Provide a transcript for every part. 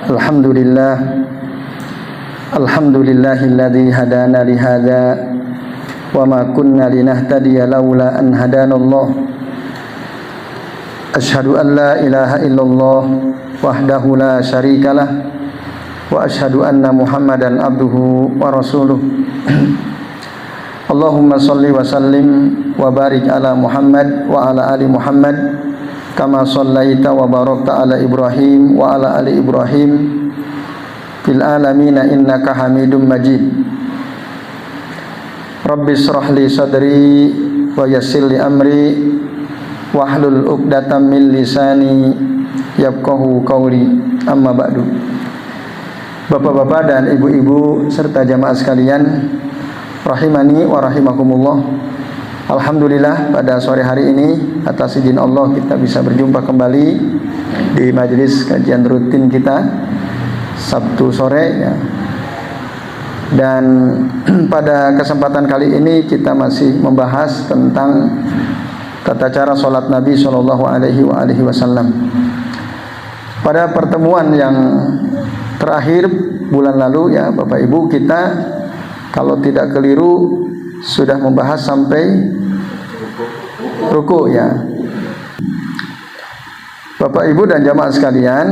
Alhamdulillah. Alhamdulillahilladzi hadana li hadza wa ma kunna linahtadiya laula an hadanallah. Asyhadu an la ilaha illallah wahdahu la syarikalah wa asyhadu anna Muhammadan abduhu wa rasuluh. Allahumma shalli wa sallim wa barik ala Muhammad wa ala ali Muhammad kama shallaita wa barakta ala Ibrahim wa ala ali Ibrahim fil alamin innaka Hamidum Majid. Rabbi shrah li sadri wa yassir li amri wahlul 'uqdatam min lisani yafqahu qawli. Amma ba'du. Bapak-bapak dan ibu-ibu serta jamaah sekalian, rahimani wa rahimakumullah. Alhamdulillah pada sore hari ini atas izin Allah kita bisa berjumpa kembali di majelis kajian rutin kita Sabtu sore ya. Dan pada kesempatan kali ini kita masih membahas tentang tata cara salat Nabi sallallahu alaihi wasallam. Pada pertemuan yang terakhir bulan lalu ya Bapak Ibu, kita kalau tidak keliru sudah membahas sampai ruku ya. Bapak Ibu dan jamaah sekalian,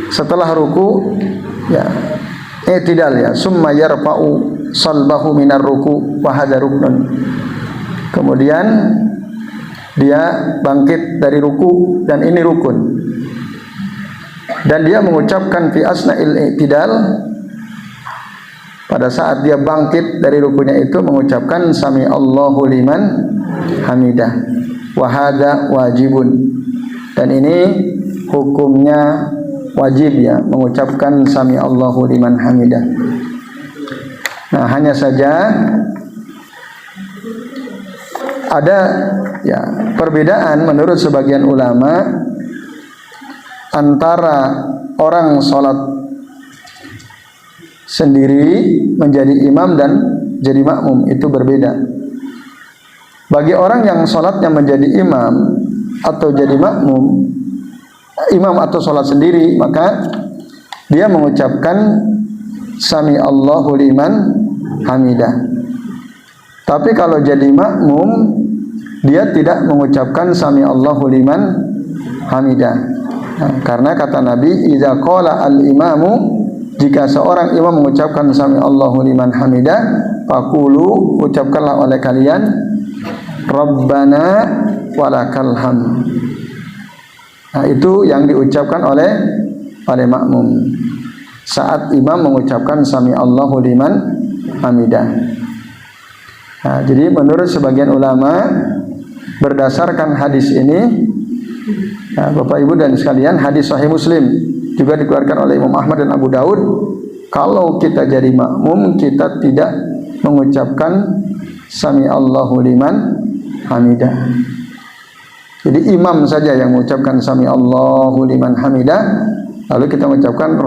setelah ruku ya i'tidal ya, summa yarfa'u salbahu minar ruku wa hadza ruknun. Kemudian dia bangkit dari ruku dan ini rukun. Dan dia mengucapkan fi asna'il i'tidal, pada saat dia bangkit dari rukunya itu mengucapkan sami Allahu liman hamidah wa hadza wajibun. Dan ini hukumnya wajib ya, mengucapkan sami Allahu liman hamidah. Nah, hanya saja ada ya perbedaan menurut sebagian ulama antara orang sholat sendiri menjadi imam dan jadi makmum, itu berbeda. Bagi orang yang sholatnya menjadi imam atau jadi makmum, imam atau sholat sendiri, maka dia mengucapkan sami Allahu liman hamidah. Tapi kalau jadi makmum, dia tidak mengucapkan sami Allahu liman hamidah. Nah, karena kata Nabi, idza qala al-imamu, jika seorang imam mengucapkan sami Allahu liman hamidah, faqulu, ucapkanlah oleh kalian Rabbana walakal hamd. Nah, itu yang diucapkan oleh makmum saat imam mengucapkan sami Allahu liman hamidah. Nah, jadi menurut sebagian ulama berdasarkan hadis ini, nah, Bapak Ibu dan sekalian, hadis Sahih Muslim juga dikeluarkan oleh Imam Ahmad dan Abu Daud, kalau kita jadi makmum kita tidak mengucapkan sami Allahu liman hamidah. Jadi imam saja yang mengucapkan sami Allahu liman hamidah, lalu kita mengucapkan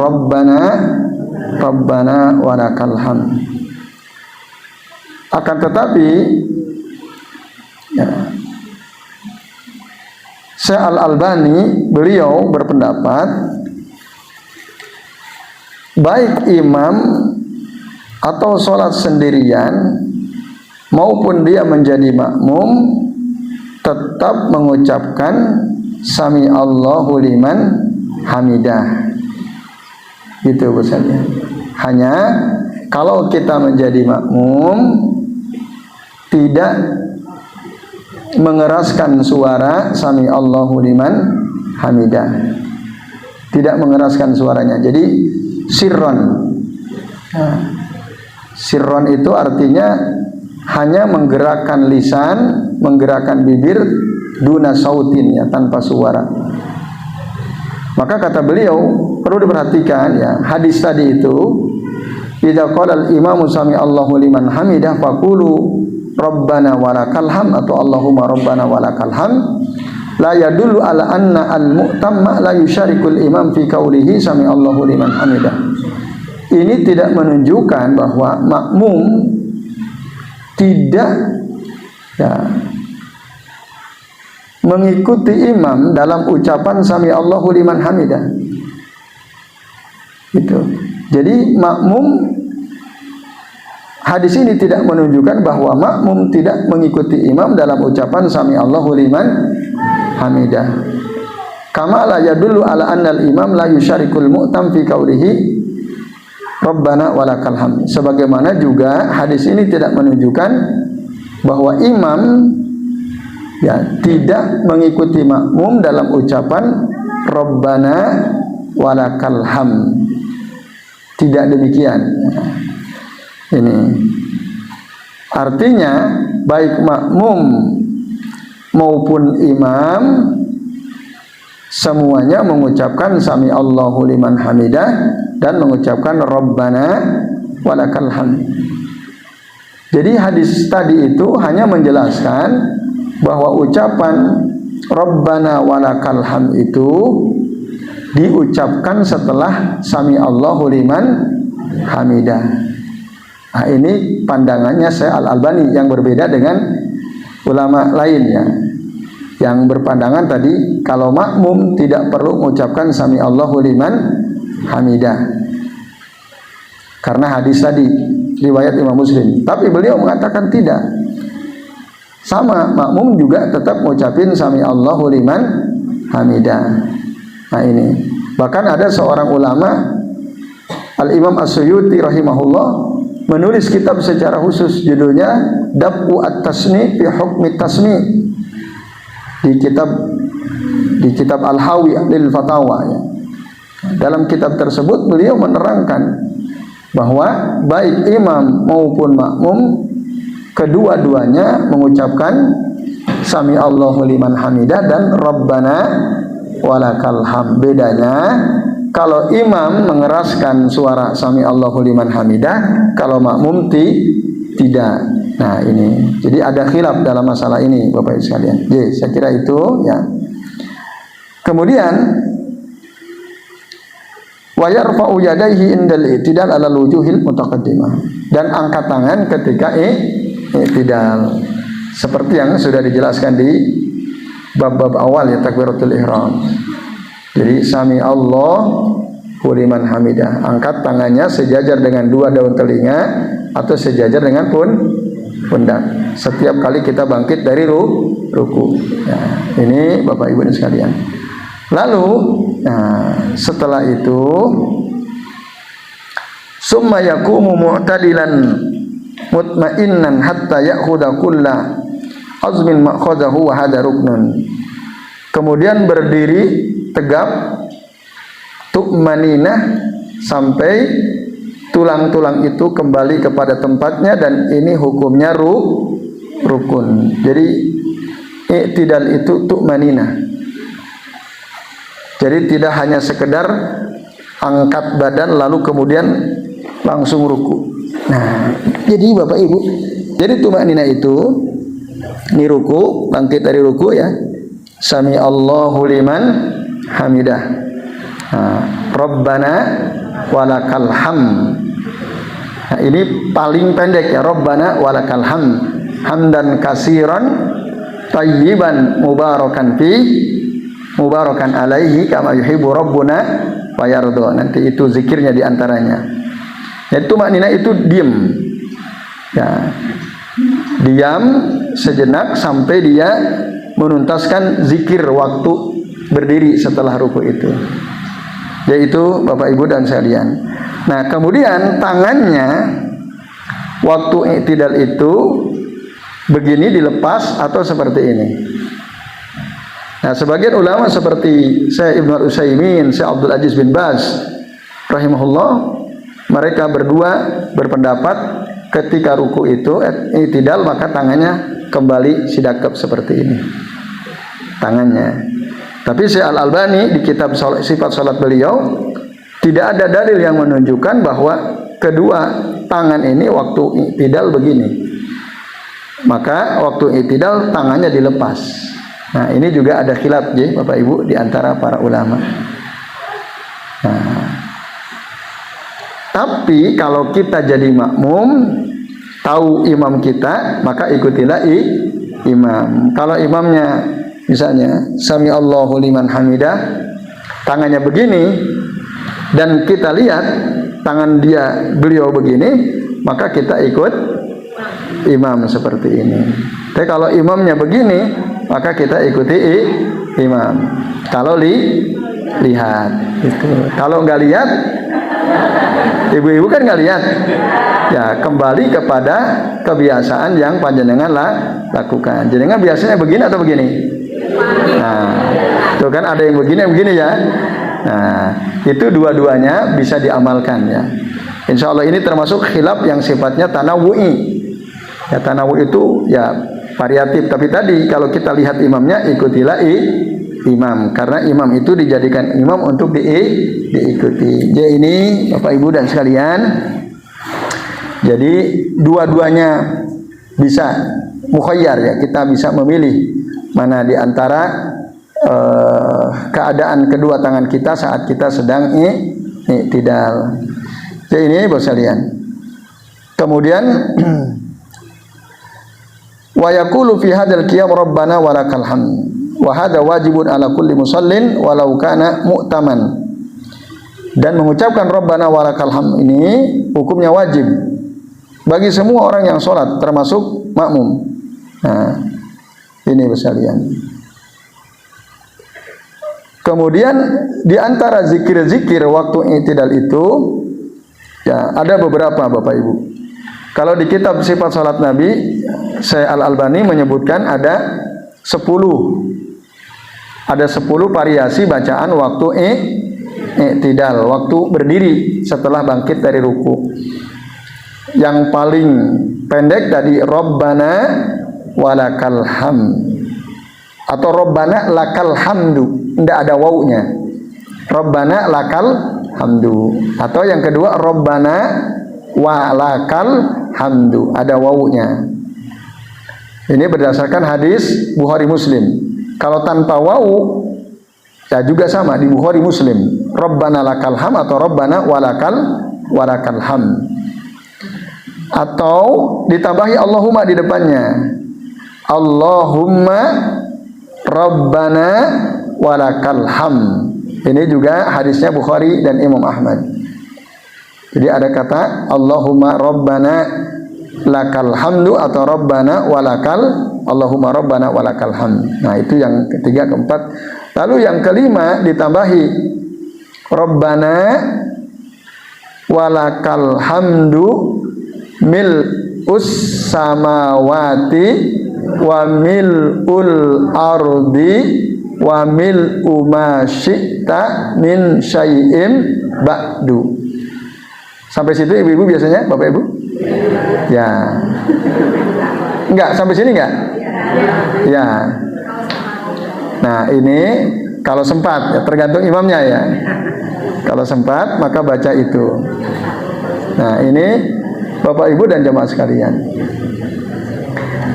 Rabbana walakal hamd. Akan tetapi ya, Syekh Al-Albani beliau berpendapat baik imam atau sholat sendirian maupun dia menjadi makmum tetap mengucapkan sami Allahu liman hamidah. Gitu pesannya. Hanya kalau kita menjadi makmum tidak mengeraskan suara sami Allahu liman hamidah, tidak mengeraskan suaranya. Jadi sirron. Nah, sirron itu artinya hanya menggerakkan lisan, menggerakkan bibir, duna sautin ya, tanpa suara. Maka kata beliau perlu diperhatikan ya, hadis tadi itu, idza qala al-imamu sami Allahu liman hamidah faqulu Rabbana walakal hamd atau Allahumma Rabbana walakal hamd, la yadullu ala anna al-mu'tamma la yusyarikul imam fi qaulihi sami Allahu liman hamidah. Ini tidak menunjukkan bahwa makmum tidak ya, mengikuti imam dalam ucapan sami Allahu liman hamidah. Gitu. Jadi makmum, hadis ini tidak menunjukkan bahwa makmum tidak mengikuti imam dalam ucapan sami Allahu liman hamidah. Kama la yadullu ala anna al-imam la yusyarikul mu'tam fi qaulihi Rabbana walakal hamd. Sebagaimana juga hadis ini tidak menunjukkan bahwa imam tidak mengikuti makmum dalam ucapan Rabbana walakal hamd. Tidak demikian. Ini artinya baik makmum maupun imam semuanya mengucapkan sami Allahu liman hamidah dan mengucapkan Rabbana walakal hamd. Jadi hadis tadi itu hanya menjelaskan bahwa ucapan Rabbana walakal hamd itu diucapkan setelah sami Allahu liman hamidah. Nah, ini pandangannya Syekh Al-Albani yang berbeda dengan ulama lainnya yang berpandangan tadi kalau makmum tidak perlu mengucapkan sami Allahu liman hamidah karena hadis tadi riwayat Imam Muslim. Tapi beliau mengatakan tidak, sama makmum juga tetap mengucapin sami Allahu liman hamidah. Nah ini bahkan ada seorang ulama Al-Imam As-Suyuti rahimahullah menulis kitab secara khusus judulnya Dab'u At-Tasmi fi Hukmi Tasmi di kitab Al-Hawi lil Fatawa ya. Dalam kitab tersebut beliau menerangkan bahwa baik imam maupun makmum kedua-duanya mengucapkan sami Allahu liman hamidah dan Rabbana walakal hamd. Bedanya kalau imam mengeraskan suara sami Allahu liman hamidah, kalau makmum tidak. Nah ini, jadi ada khilaf dalam masalah ini Bapak Ibu sekalian. Jadi saya kira itu ya. Kemudian wa yarfa'u yadayhi indal i'tidal ala wujuhil mutaqaddimah, dan angkat tangan ketika i'tidal seperti yang sudah dijelaskan di bab-bab awal ya, takbiratul ihram. Jadi sami Allahu liman hamidah, angkat tangannya sejajar dengan dua daun telinga atau sejajar dengan pundak setiap kali kita bangkit dari ruku. Ya, ini Bapak Ibu sekalian. Lalu setelah itu summa yaqumu mu'tadilan mutmainnan hatta ya'khudha kulla azmin ma'khadahu wa hada ruknun. Kemudian berdiri tegap tu'maninah sampai tulang-tulang itu kembali kepada tempatnya, dan ini hukumnya rukun. Jadi i'tidal itu tu'maninah. Jadi tidak hanya sekedar angkat badan lalu kemudian langsung ruku. Nah, jadi Bapak Ibu, jadi tu'maninah itu ini ruku, bangkit dari ruku ya. Sami Allahu liman hamidah. Rabbana walakal hamd. Nah, ini paling pendek ya, Rabbana walakal hamd. Hamdan kasiran tayyiban mubarakan fi mubarakan alaihi kama yuhibbu rabbuna wa yarda. Nanti itu zikirnya diantaranya. Jadi tumakninah itu diam. Ya. Diam sejenak sampai dia menuntaskan zikir waktu berdiri setelah ruku itu. Yaitu Bapak Ibu dan sekalian. Nah, kemudian tangannya waktu i'tidal itu begini dilepas atau seperti ini. Nah, sebagian ulama seperti Syekh Ibnu Utsaimin, Syekh Abdul Aziz bin Baz rahimahullah, mereka berdua berpendapat ketika ruku itu i'tidal maka tangannya kembali sidakap seperti ini tangannya. Tapi Syekh Al-Albani di kitab sifat salat beliau tidak ada dalil yang menunjukkan bahwa kedua tangan ini waktu i'tidal begini, maka waktu i'tidal tangannya dilepas. Nah, ini juga ada khilaf ya Bapak Ibu di antara para ulama. Nah, tapi kalau kita jadi makmum, tahu imam kita, maka ikutilah imam. Kalau imamnya misalnya sami Allahu liman hamidah, tangannya begini, dan kita lihat tangan beliau begini, maka kita ikut imam seperti ini. Tapi kalau imamnya begini, maka kita ikuti imam. Kalau lihat itu. Kalau nggak lihat, ibu-ibu kan nggak lihat. Ya, kembali kepada kebiasaan yang panjenengan lakukan. Jenengan biasanya begini atau begini? Nah, itu kan ada yang begini ya. Nah, itu dua-duanya bisa diamalkan ya. Insya Allah ini termasuk khilaf yang sifatnya tanawu'i. Ya, tanawu itu ya variatif. Tapi tadi kalau kita lihat imamnya, ikutilah imam, karena imam itu dijadikan imam untuk diikuti. Jadi ini Bapak Ibu dan sekalian, jadi dua-duanya bisa mukhayyar ya, kita bisa memilih mana di antara keadaan kedua tangan kita saat kita sedang i'tidal. Jadi ini Bapak sekalian. Kemudian wa yaqulu fi hadzal qiyam rabbana walakal hamd wa hadza wajibun ala kulli musallin walau kana mu'taman. Dan mengucapkan rabbana walakal hamd ini hukumnya wajib bagi semua orang yang sholat termasuk makmum. Nah, ini sekalian. Kemudian di antara zikir-zikir waktu i'tidal itu ya ada beberapa Bapak Ibu. Kalau di kitab sifat salat Nabi, Syekh Al-Albani menyebutkan ada 10 variasi bacaan waktu i'tidal, waktu berdiri setelah bangkit dari ruku. Yang paling pendek tadi Rabbana walakal hamd atau Rabbana lakal hamdu, tidak ada wawunya. Rabbana lakal hamdu, atau yang kedua Rabbana walakal hamdu, ada wawunya. Ini berdasarkan hadis Bukhari Muslim. Kalau tanpa wawu ya juga sama di Bukhari Muslim. Rabbana lakal hamd atau Rabbana walakal hamd. Atau ditambahi Allahumma di depannya. Allahumma Rabbana walakal hamd. Ini juga hadisnya Bukhari dan Imam Ahmad. Jadi ada kata Allahumma Rabbana lakal hamdu atau Rabbana walakal, Allahumma Rabbana walakal hamd. Nah, itu yang ketiga, keempat. Lalu yang kelima ditambahi Rabbana walakal hamdu mil'us samawati wa mil'ul ardi wa mil'u ma syi'ta min syai'in ba'du. Sampai situ ibu-ibu biasanya, Bapak Ibu? Ya. Enggak, sampai sini enggak? Ya. Nah, ini kalau sempat, ya, tergantung imamnya ya. Kalau sempat, maka baca itu. Nah, ini Bapak Ibu dan jemaah sekalian.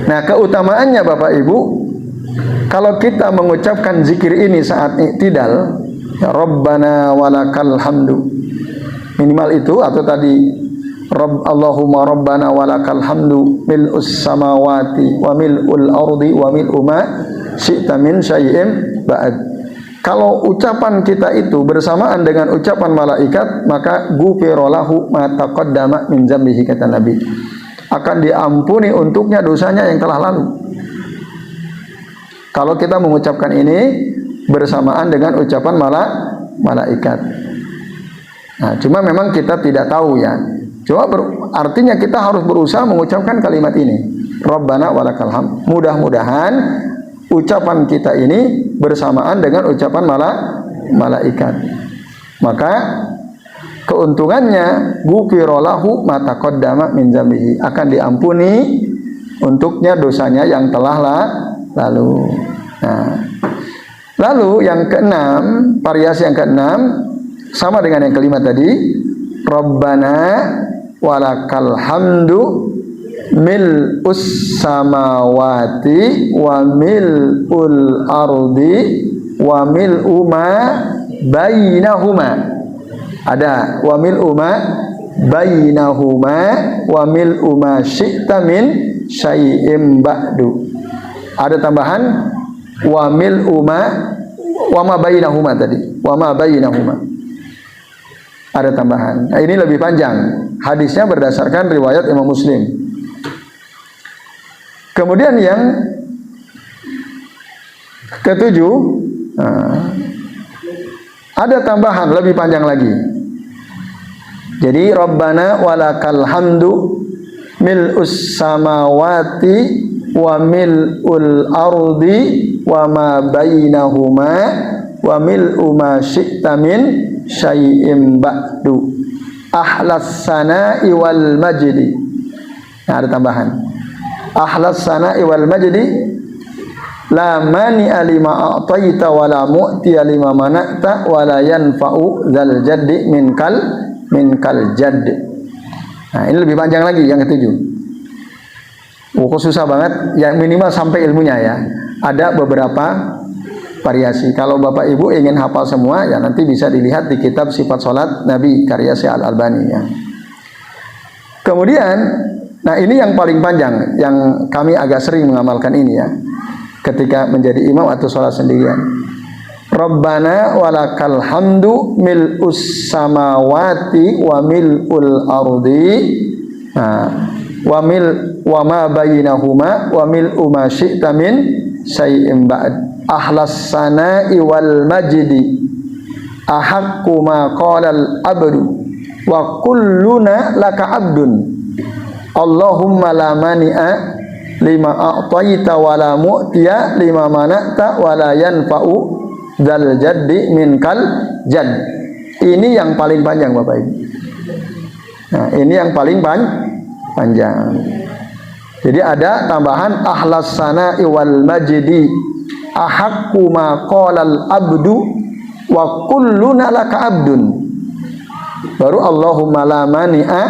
Nah, keutamaannya Bapak Ibu, kalau kita mengucapkan zikir ini saat i'tidal, ya Rabbana walakal hamdu, minimal itu, atau tadi Allahumma Rabbana walakal hamdu mil'us samawati wa mil'ul ardi wa mil'u ma syi'ta min syai'in ba'd. Kalau ucapan kita itu bersamaan dengan ucapan malaikat, maka ghufira lahu ma taqaddama min dzambihi, kata Nabi. Akan diampuni untuknya dosanya yang telah lalu. Kalau kita mengucapkan ini bersamaan dengan ucapan malaikat. Nah, cuma memang kita tidak tahu ya. Artinya kita harus berusaha mengucapkan kalimat ini. Rabbana walakal hamd. Mudah-mudahan ucapan kita ini bersamaan dengan ucapan malaikat. Maka keuntungannya ghufira lahu ma taqaddama min dzambihi, akan diampuni untuknya dosanya yang telah lalu. Nah, lalu yang keenam, variasi yang keenam sama dengan yang kelima tadi. Rabbana walakal hamdu mil'us samawati wa mil'ul ardi wa mil'u ma bainahuma. Ada wa mil'u ma bainahuma wa mil'u ma syi'ta min syai'im ba'du. Ada tambahan wa mil'u ma wa ma bainahuma tadi. Wa ma bainahuma. Ada tambahan. Nah, ini lebih panjang. Hadisnya berdasarkan riwayat Imam Muslim. Kemudian yang ketujuh, ada tambahan lebih panjang lagi. Jadi Rabbana walakal hamdu mil'us samawati wa mil'ul ardi wa ma bainahuma wa mil'u ma syi'ta min syai'im ba'du ahlas sana'i wal majdi. Nah, ada tambahan. Ahlas sana'i wal majdi la mani'a lima a'taita wa la mu'tiya lima mana'ta wa la yanfa'u dzal jaddi minkal jadd. Nah, ini lebih panjang lagi yang ketujuh. Kok susah banget, yang minimal sampai ilmunya ya. Ada beberapa variasi. Kalau Bapak Ibu ingin hafal semua, ya nanti bisa dilihat di kitab Sifat Salat Nabi karya Syekh Al-Albani ya. Kemudian, nah ini yang paling panjang, yang kami agak sering mengamalkan ini ya, ketika menjadi imam atau sholat sendirian. Rabbana walakal hamdu mil'us samawati wa mil'ul ardi wa ma bainahuma wa mil'u ma syi'ta min syai'im ba'd ahlas sana'i wal majdi ahaqqu ma qala al abdu wa kulluna laka abdun Allahumma la mani'a lima a'taita wa la mu'tiya lima mana'ta wa la yanfa'u dzal jaddi minkal jadd. Ini yang paling panjang Bapak Ibu. Nah, ini yang paling panjang. Jadi ada tambahan ahlas sana'i wal majdi ahaqqu ma qala al abdu wa kulluna laka abdun. Baru Allahumma la mani'a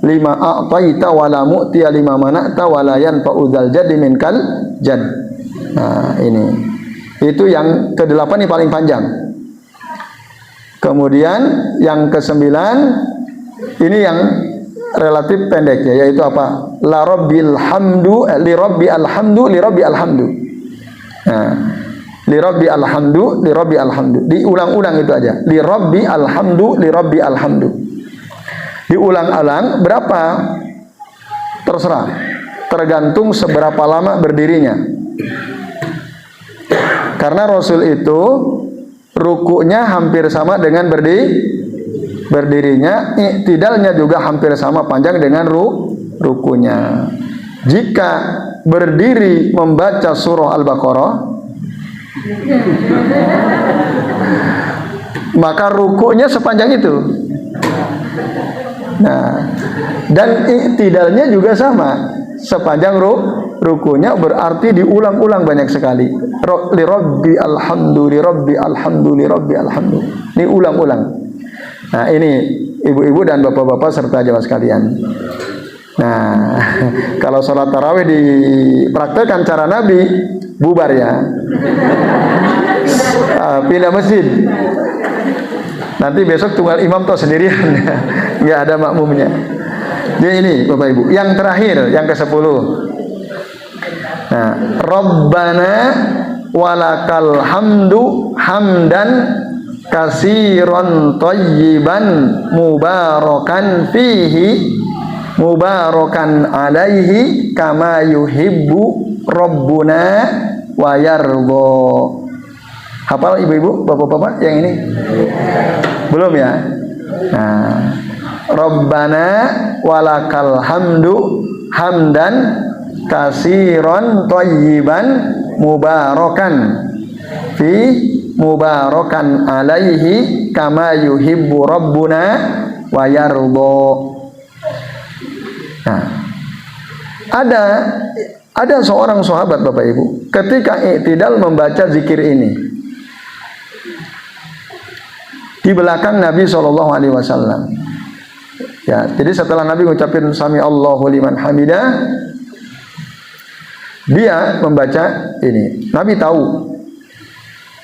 lima a'taita wa la mu'tiya lima mana'ta wa la yanfa'u dzal jaddi minkal jadd. Nah, ini. Itu yang ke-8 ini paling panjang. Kemudian yang ke-9 ini yang relatif pendek ya, yaitu apa? La rabbil hamdu li rabbi alhamdu li rabbi alhamdu. Nah, li rabbi alhamdu li rabbi alhamdu. Diulang-ulang itu aja. Li rabbi alhamdu li rabbi alhamdu. Diulang-ulang berapa? Terserah. Tergantung seberapa lama berdirinya. Karena Rasul itu rukuknya hampir sama dengan berdirinya, i'tidalnya juga hampir sama panjang dengan rukunya. Jika berdiri membaca surah Al-Baqarah, maka rukuknya sepanjang itu. Nah, dan i'tidalnya juga sama sepanjang rukunya, berarti diulang-ulang banyak sekali. Li rabbi alhamdu li rabbi alhamdu li rabbi alhamdu. Diulang-ulang. Nah, ini ibu-ibu dan bapak-bapak serta jamaah sekalian. Nah, kalau sholat tarawih dipraktekkan cara Nabi, bubar ya. Pindah masjid. Nanti besok tunggal imam toh sendirian, nggak ada makmumnya. Jadi ini Bapak Ibu, yang terakhir, yang ke-10. Nah, Rabbana walakal hamdu hamdan kasiron thayyiban mubarakan fihi mubarakan alaihi kama yuhibbu rabbuna wa yarda. Hafal ibu-ibu, bapak-bapak yang ini? Belum ya? Nah, Rabbana walakal hamdu hamdan kasiron thayyiban mubarakan fi mubarakan alaihi kama yuhibbu rabbuna wa yarda. Nah, ada seorang sahabat Bapak Ibu, ketika i'tidal membaca zikir ini di belakang Nabi SAW. Ya, jadi setelah Nabi mengucapkan sami Allahu liman hamidah, dia membaca ini. Nabi tahu.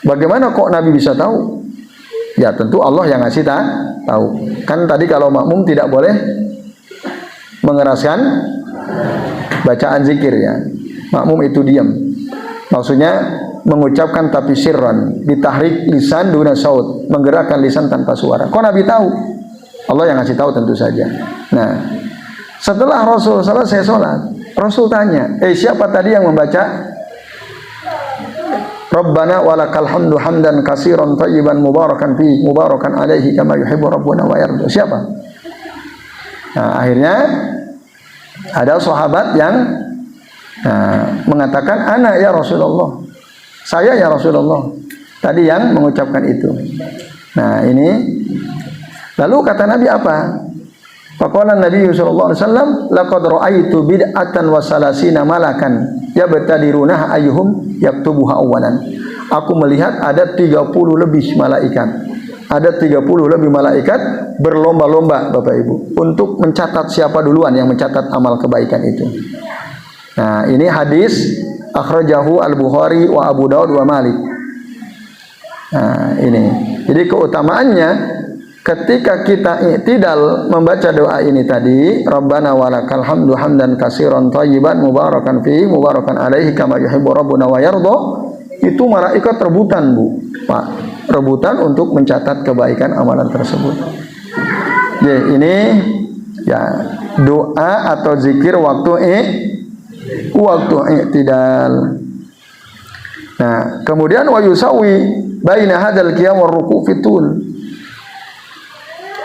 Bagaimana kok Nabi bisa tahu? Ya, tentu Allah yang ngasih tahu. Kan tadi kalau makmum tidak boleh mengeraskan bacaan zikir ya. Makmum itu diam. Maksudnya mengucapkan tapi sirran, ditahrik lisan duna saut, menggerakkan lisan tanpa suara. Kok Nabi tahu? Allah yang ngasih tahu tentu saja. Nah, setelah Rasul selesai sholat, Rasul tanya, siapa tadi yang membaca Rabbana walakal hamdu hamdan katsiran thayyiban mubarakan fi mubarakan alaihi kama yuhibbu rabbuna wa yarda? Siapa? Nah, akhirnya ada sahabat yang mengatakan, ana ya Rasulullah, saya ya Rasulullah, tadi yang mengucapkan itu. Nah, ini lalu kata Nabi apa? Faqala Nabi sallallahu alaihi wasallam, laqad ra'aitu bid'atan wa salasina malakan yabtadiruna ayyuhum yaktubuha awalan. Aku melihat ada 30 lebih malaikat. Ada 30 lebih malaikat berlomba-lomba Bapak Ibu untuk mencatat siapa duluan yang mencatat amal kebaikan itu. Nah, ini hadis akhrajahu Al-Bukhari wa Abu Daud wa Malik. Nah, ini. Jadi keutamaannya ketika kita i'tidal membaca doa ini tadi, Rabbana walakal hamdu hamdan katsiran thayyiban mubarakan fi mubarakan alaihi kama yuhibbu rabbuna wa yarda, itu malaikat rebutan, Bu. Pak, rebutan untuk mencatat kebaikan amalan tersebut. Ya, ini ya doa atau zikir waktu i'tidal. Nah, kemudian wa yusawi baina hadzal qiyam war ruku' fitul.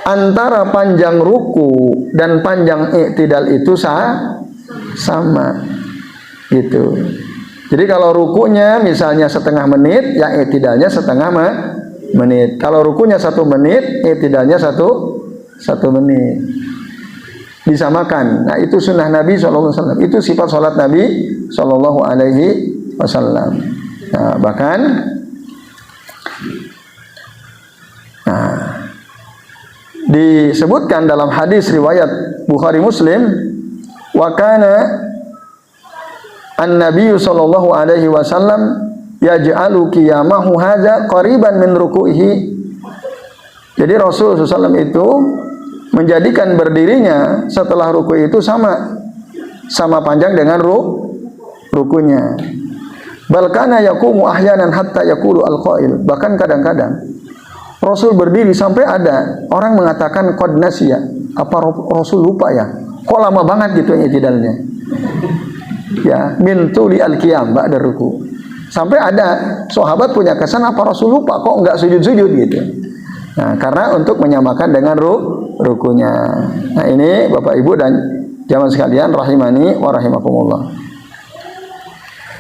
Antara panjang ruku dan panjang i'tidal itu sama gitu. Jadi kalau rukunya misalnya setengah menit, ya i'tidalnya setengah menit. Kalau rukunya 1 menit, i'tidalnya 1 menit. Disamakan. Nah, itu sunnah Nabi SAW. Itu sifat salat Nabi SAW. Nah, bahkan disebutkan dalam hadis riwayat Bukhari Muslim, wa kana an-nabiy sallallahu alaihi wasallam yaj'alu qiyamahu hadza qariban min ruku'ihi. Jadi Rasul SAW itu menjadikan berdirinya setelah ruku itu sama panjang dengan rukunya. Bal kana yaqumu ahyanan hatta yaqulu al-qail. Bahkan kadang-kadang Rasul berdiri sampai ada orang mengatakan qad nasiya. Apa Rasul lupa ya? Kok lama banget gitu i'tidalnya? Ya, min tuli al-qiyam ba'da ruku. Sampai ada sahabat punya kesan apa Rasul lupa kok enggak sujud-sujud gitu. Nah, karena untuk menyamakan dengan rukunya. Nah, ini Bapak Ibu dan jamaah sekalian rahimani wa rahimakumullah.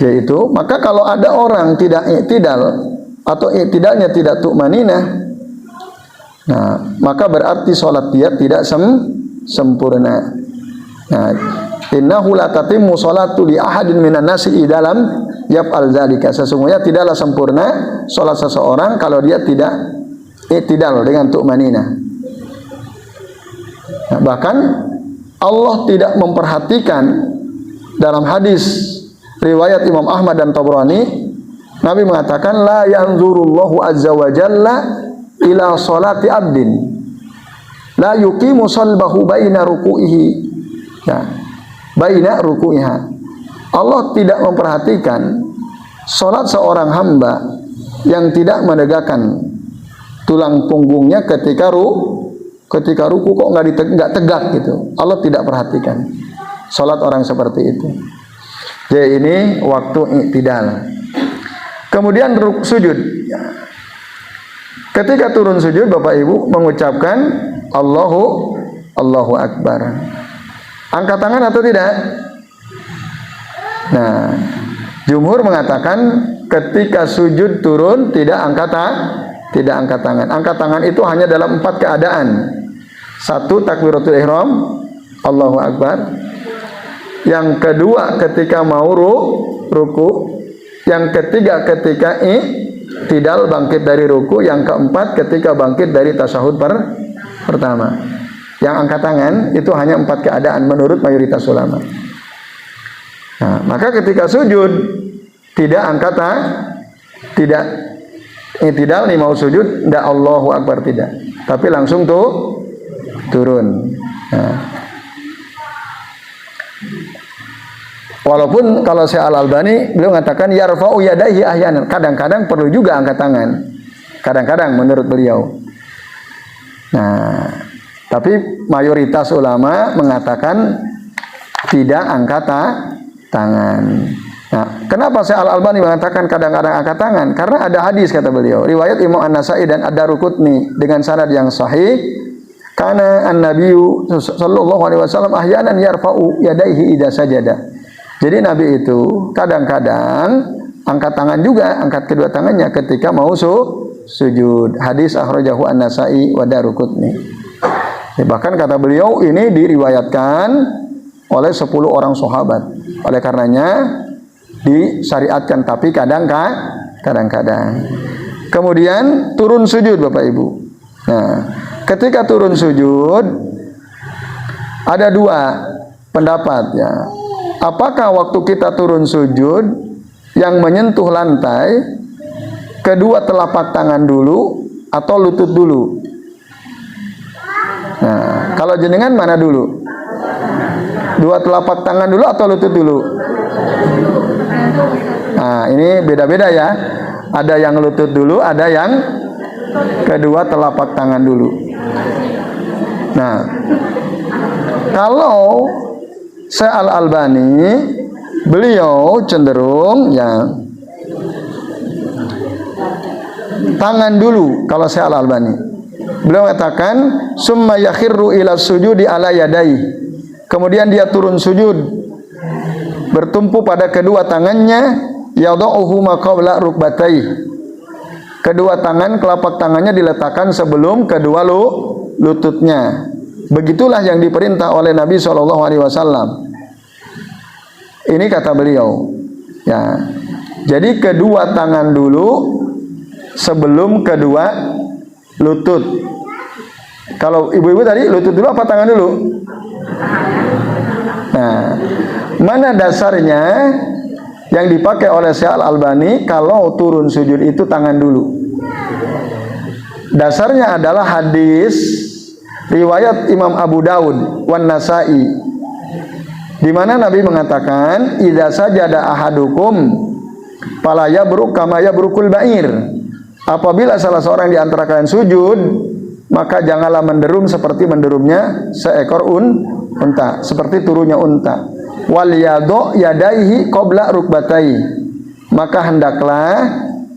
Yaitu, maka kalau ada orang tidak i'tidal atau i'tidalnya tidak tu'maninah, nah, maka berarti sholat dia tidak sempurna. Nah, innahu la tatimmu sholatu li ahadin minan nasi dalam yaf'al zalika. Sesungguhnya tidaklah sempurna sholat seseorang kalau dia tidak i'tidal dengan tu'maninah. Nah, bahkan Allah tidak memperhatikan dalam hadis riwayat Imam Ahmad dan Tabrani, Nabi mengatakan la yanzurullahu azza wa jalla ila salati abdin la yuqimu salbahu baina ruku'ihi, ya, baina ruku'iha. Allah tidak memperhatikan salat seorang hamba yang tidak menegakkan tulang punggungnya ketika ruku kok enggak tegak gitu. Allah tidak perhatikan salat orang seperti itu. Jadi ini waktu i'tidal. Kemudian sujud. Ketika turun sujud Bapak Ibu mengucapkan Allahu Akbar. Angkat tangan atau tidak? Nah, jumhur mengatakan ketika sujud turun tidak angkat tangan. Angkat tangan itu hanya dalam 4 keadaan. 1, takbiratul ihram, Allahu Akbar. Yang kedua ketika mau ruku. Yang ketiga ketika i'tidal bangkit dari ruku. Yang keempat ketika bangkit dari tasyahud pertama. Yang angkat tangan itu hanya 4 keadaan menurut mayoritas ulama. Nah, maka ketika sujud tidak angkat tidak i'tidal nih mau sujud, tidak Allahu Akbar tidak, tapi langsung turun. Nah, walaupun kalau Syekh Al-Albani beliau mengatakan yarfa'u yadayhi ahyanan, kadang-kadang perlu juga angkat tangan. Kadang-kadang menurut beliau. Nah, Tapi mayoritas ulama mengatakan tidak angkat tangan. Nah, kenapa Syekh Al-Albani mengatakan kadang-kadang angkat tangan? Karena ada hadis, kata beliau, riwayat Imam An-Nasa'i dan Ad-Daruqutni dengan sanad yang sahih, karena an-nabiyyu sallallahu alaihi wasallam ahyanan yarfa'u yadayhi idza sajada. Jadi Nabi itu kadang-kadang angkat tangan juga, angkat kedua tangannya ketika mau sujud. Hadis akhrajahu An-Nasa'i wa Daruqutni. Bahkan kata beliau ini diriwayatkan oleh 10 orang sahabat. Oleh karenanya disyariatkan, tapi kadang-kadang. Kemudian turun sujud, Bapak Ibu. Nah, ketika turun sujud ada 2 pendapat ya. Apakah waktu kita turun sujud yang menyentuh lantai kedua telapak tangan dulu atau lutut dulu? Nah, kalau jenengan mana dulu? 2 telapak tangan dulu atau lutut dulu? Nah, ini beda-beda ya. Ada yang lutut dulu, ada yang kedua telapak tangan dulu. Nah, kalau Syekh Al-Albani, beliau cenderung ya tangan dulu. Kalau Syekh Al-Albani, beliau mengatakan summa yakhirru ila sujudi ala yadai. Kemudian dia turun sujud bertumpu pada kedua tangannya, yadauhu ma qabla rukbatai. Kedua tangan, telapak tangannya diletakkan sebelum kedua lututnya. Begitulah yang diperintah oleh Nabi SAW. Ini kata beliau. Ya. Jadi kedua tangan dulu sebelum kedua lutut. Kalau ibu-ibu tadi lutut dulu apa tangan dulu? Nah, mana dasarnya yang dipakai oleh Syekh Al-Albani kalau turun sujud itu tangan dulu? Dasarnya adalah hadis riwayat Imam Abu Daud wan Nasa'i, di mana Nabi mengatakan idza sajada ahadukum fala yabruk kama yabrukul ba'ir. Apabila salah seorang di antara kalian sujud, maka janganlah menderum seperti menderumnya seekor unta, seperti turunnya unta. Wal yadu yadaihi qabla rukbatai. Maka hendaklah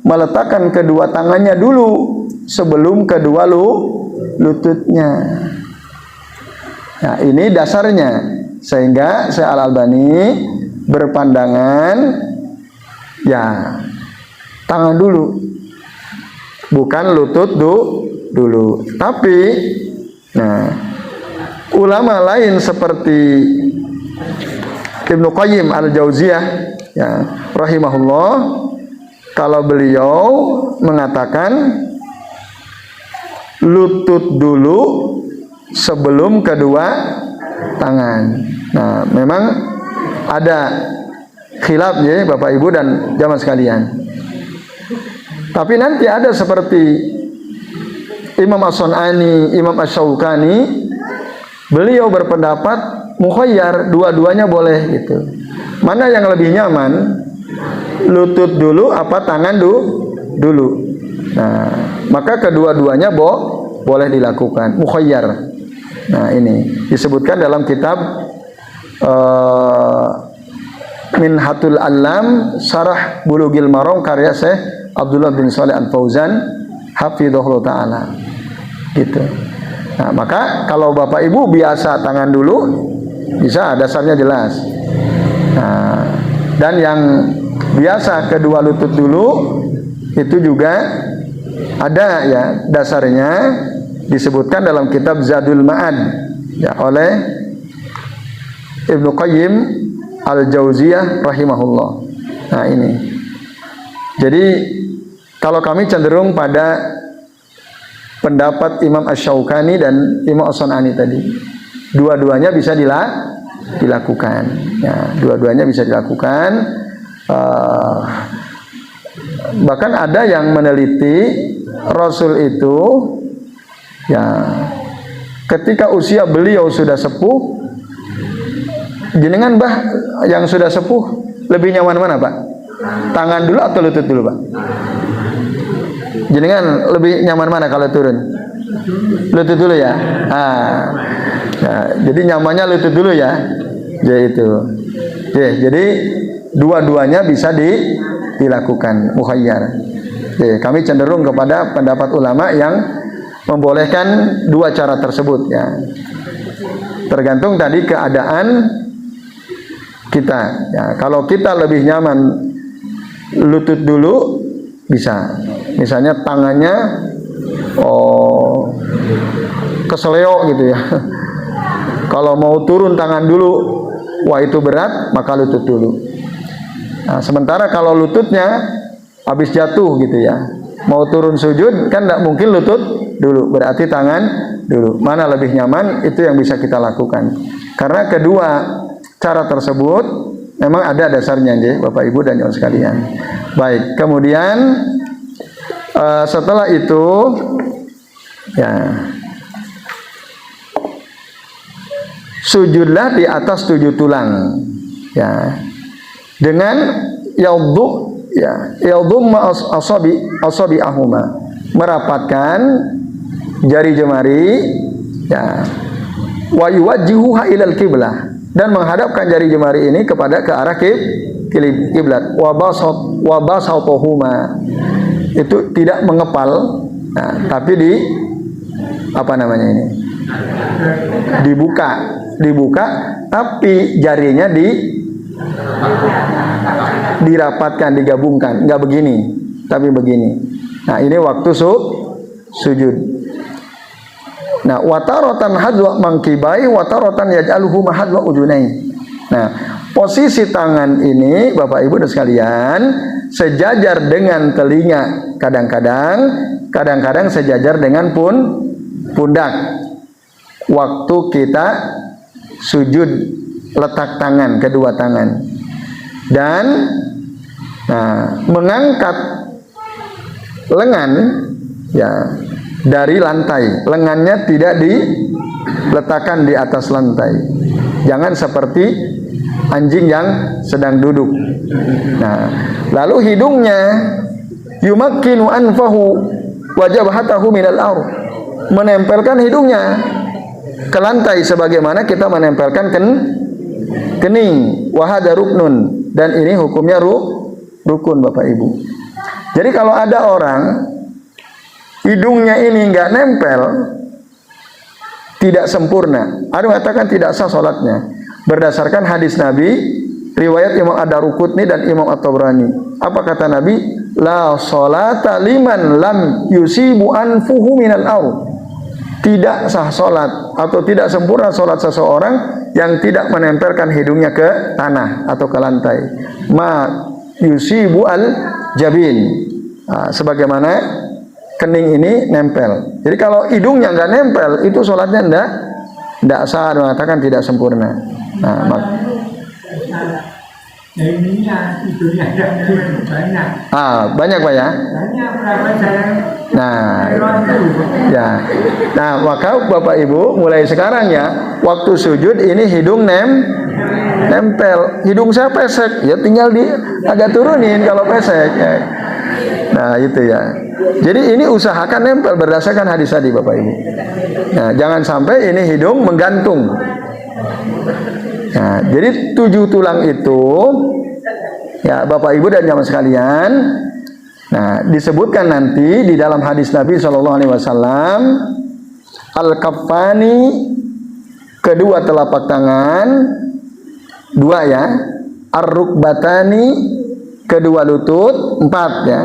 meletakkan kedua tangannya dulu sebelum kedua lututnya. Nah, ini dasarnya. Sehingga Syekh Al-Albani berpandangan ya tangan dulu, bukan lutut dulu. Tapi nah, ulama lain seperti Ibnu Qayyim Al-Jauziyah ya rahimahullah, kalau beliau mengatakan lutut dulu sebelum kedua tangan. Nah, memang ada khilaf ya Bapak Ibu dan jamaah sekalian. Tapi nanti ada seperti Imam As-Sun'ani, Imam Asy-Syaukani, beliau berpendapat mukhayyar, dua-duanya boleh gitu. Mana yang lebih nyaman? Lutut dulu apa tangan dulu? Nah, maka kedua-duanya boleh dilakukan, mukhayyar. Nah, ini disebutkan dalam kitab Minhatul Alam Syarah Bulughil Maram karya Syekh Abdullah bin Shalih Al-Fauzan hafizahullah taala. Gitu. Nah, maka kalau Bapak Ibu biasa tangan dulu bisa, dasarnya jelas. Nah, dan yang biasa kedua lutut dulu itu juga ada ya dasarnya, disebutkan dalam kitab Zadul Ma'ad ya oleh Ibnu Qayyim Al-Jauziyah rahimahullah. Nah, ini. Jadi kalau kami cenderung pada pendapat Imam Asy-Syaukani dan Imam As-Sun'ani tadi. Dua-duanya bisa dilakukan. Ya, dua-duanya bisa dilakukan. Bahkan ada yang meneliti Rasul itu ya ketika usia beliau sudah sepuh. Jenengan Bah yang sudah sepuh lebih nyaman mana Pak? Tangan dulu atau lutut dulu Pak? Jenengan lebih nyaman mana kalau turun? Lutut dulu ya. Nah, jadi nyamannya lutut dulu ya. Jadi itu. Jadi dua-duanya bisa dilakukan mukhayyar. Kami cenderung kepada pendapat ulama yang membolehkan dua cara tersebut ya. Tergantung tadi keadaan kita. Ya, kalau kita lebih nyaman lutut dulu bisa. Misalnya tangannya keseleo gitu ya. Kalau mau turun tangan dulu, wah itu berat, maka lutut dulu. Nah, sementara kalau lututnya habis jatuh gitu ya, mau turun sujud kan tidak mungkin lutut dulu, berarti tangan dulu. Mana lebih nyaman, itu yang bisa kita lakukan. Karena kedua cara tersebut memang ada dasarnya, Bapak Ibu dan Ibu sekalian. Baik, kemudian setelah itu ya, sujudlah di atas 7 tulang ya, dengan yadhumma asabi ahuma, merapatkan jari jemari ya, wa yuwajjihuha ilal qiblah, dan menghadapkan jari jemari ini ke arah kiblat. Wa basatuhuma, itu tidak mengepal, nah, tapi dibuka, tapi jarinya dirapatkan, digabungkan, nggak begini, tapi begini. Nah, ini waktu sujud. Nah, wataratan hadwa mangkibai, wataratan yaj'aluhu mahadwa udunai. Nah, posisi tangan ini Bapak Ibu dan sekalian sejajar dengan telinga, kadang-kadang sejajar dengan pundak. Waktu kita sujud, letak tangan, kedua tangan, dan mengangkat lengan ya dari lantai. Lengannya tidak diletakkan di atas lantai. Jangan seperti anjing yang sedang duduk. Nah, lalu hidungnya yumakkinu anfahu wa jabhatahu minal ardh, menempelkan hidungnya ke lantai sebagaimana kita menempelkan kening. Wa hadza ruknun, dan ini hukumnya rukun Bapak Ibu. Jadi kalau ada orang hidungnya ini nggak nempel, tidak sempurna, ada mengatakan tidak sah sholatnya berdasarkan hadis Nabi riwayat Imam Ad-Darqutni dan Imam At-Tabrani. Apa kata Nabi? La sholata liman lam yusibu anfuhu minal ardh. Tidak sah sholat atau tidak sempurna sholat seseorang yang tidak menempelkan hidungnya ke tanah atau ke lantai. Ma yusibu al jabin, sebagaimana kening ini nempel. Jadi kalau hidungnya nggak nempel, itu sholatnya tidak sah, mengatakan tidak sempurna. Banyak Pak ya. Nah, maka Bapak Ibu mulai sekarang ya, waktu sujud ini hidung nempel. Hidung saya pesek, ya tinggal agak turunin kalau pesek. Ya. Nah itu ya. Jadi ini usahakan nempel berdasarkan hadis tadi Bapak Ibu. Nah, jangan sampai ini hidung menggantung. Nah, jadi 7 tulang itu ya Bapak Ibu dan jamaah sekalian. Nah, disebutkan nanti di dalam hadis Nabi SAW, al-kaffani, kedua telapak tangan, 2 ya, ar-rukbatani, kedua lutut, 4 ya,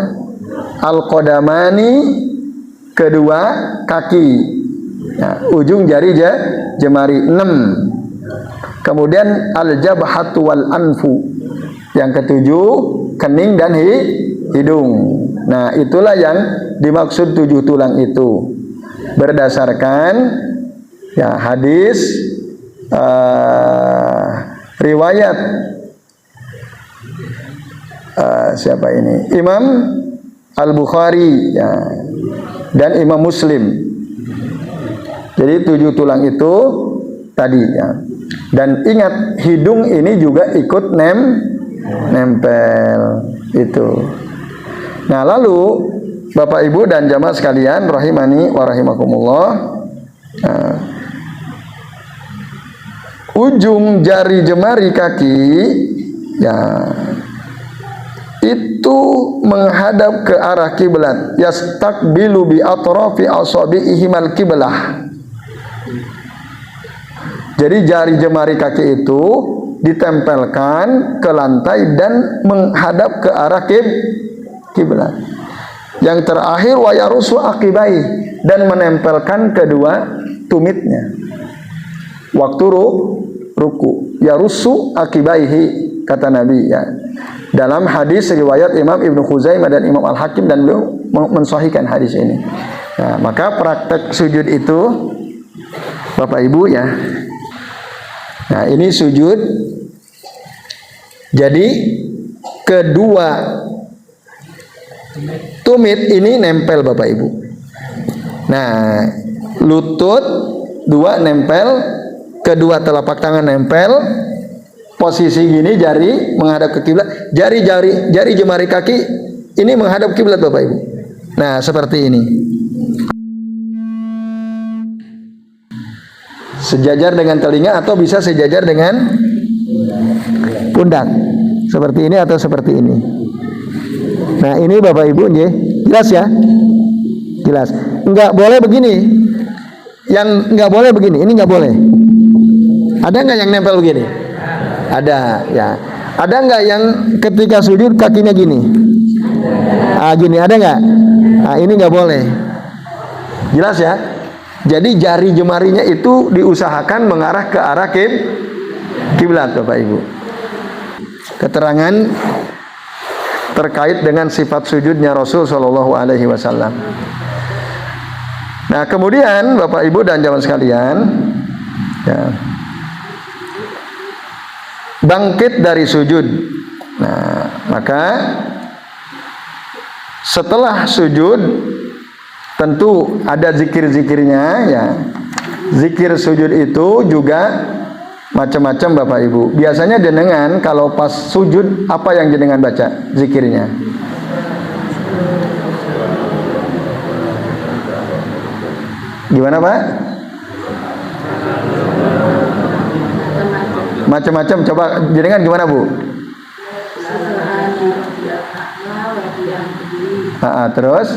al-qadamani, kedua kaki ya, ujung jari jemari, 6. Kemudian al-jabhatu wal anfu, yang ke-7 kening dan hidung. Nah, itulah yang dimaksud 7 tulang itu berdasarkan ya hadis riwayat siapa ini? Imam Al-Bukhari ya, dan Imam Muslim. Jadi 7 tulang itu tadi ya. Dan ingat, hidung ini juga ikut nempel itu. Nah, lalu Bapak Ibu dan jamaah sekalian rahimani wa rahimakumullah. Nah, ujung jari jemari kaki ya itu menghadap ke arah kiblat, yastaqbilu bi atrafi asabi'ihimal kiblah. Jadi jari jemari kaki itu ditempelkan ke lantai dan menghadap ke arah kiblat. Yang terakhir wa yarusu aqibai, dan menempelkan kedua tumitnya waktu ruku. Yarusu akibaihi, kata Nabi ya. Dalam hadis riwayat Imam Ibnu Khuzaimah dan Imam Al-Hakim, dan beliau mensahihkan hadis ini. Nah, maka praktek sujud itu Bapak Ibu ya. Nah, ini sujud. Jadi kedua tumit ini nempel Bapak Ibu. Nah, lutut dua nempel, kedua telapak tangan nempel, posisi gini, jari menghadap ke kiblat, jari jemari kaki ini menghadap kiblat Bapak Ibu. Nah, seperti ini. Sejajar dengan telinga atau bisa sejajar dengan pundak. Seperti ini atau seperti ini. Nah, ini Bapak Ibu nggih, jelas ya? Jelas. Enggak boleh begini. Yang enggak boleh begini, ini enggak boleh. Ada enggak yang nempel begini? Ada ya. Ada enggak yang ketika sujud kakinya gini? Gini, ada enggak? Ini enggak boleh. Jelas ya? Jadi jari jemarinya itu diusahakan mengarah ke arah kiblat Bapak Ibu. Keterangan terkait dengan sifat sujudnya Rasul Shallallahu Alaihi Wasallam. Nah, kemudian Bapak Ibu dan jamaah sekalian, ya, bangkit dari sujud. Nah, maka setelah sujud tentu ada zikir-zikirnya ya. Zikir sujud itu juga macam-macam Bapak Ibu. Biasanya jenengan kalau pas sujud apa yang jenengan baca zikirnya? Gimana Pak? Macam-macam, coba jenengan gimana Bu? Terus?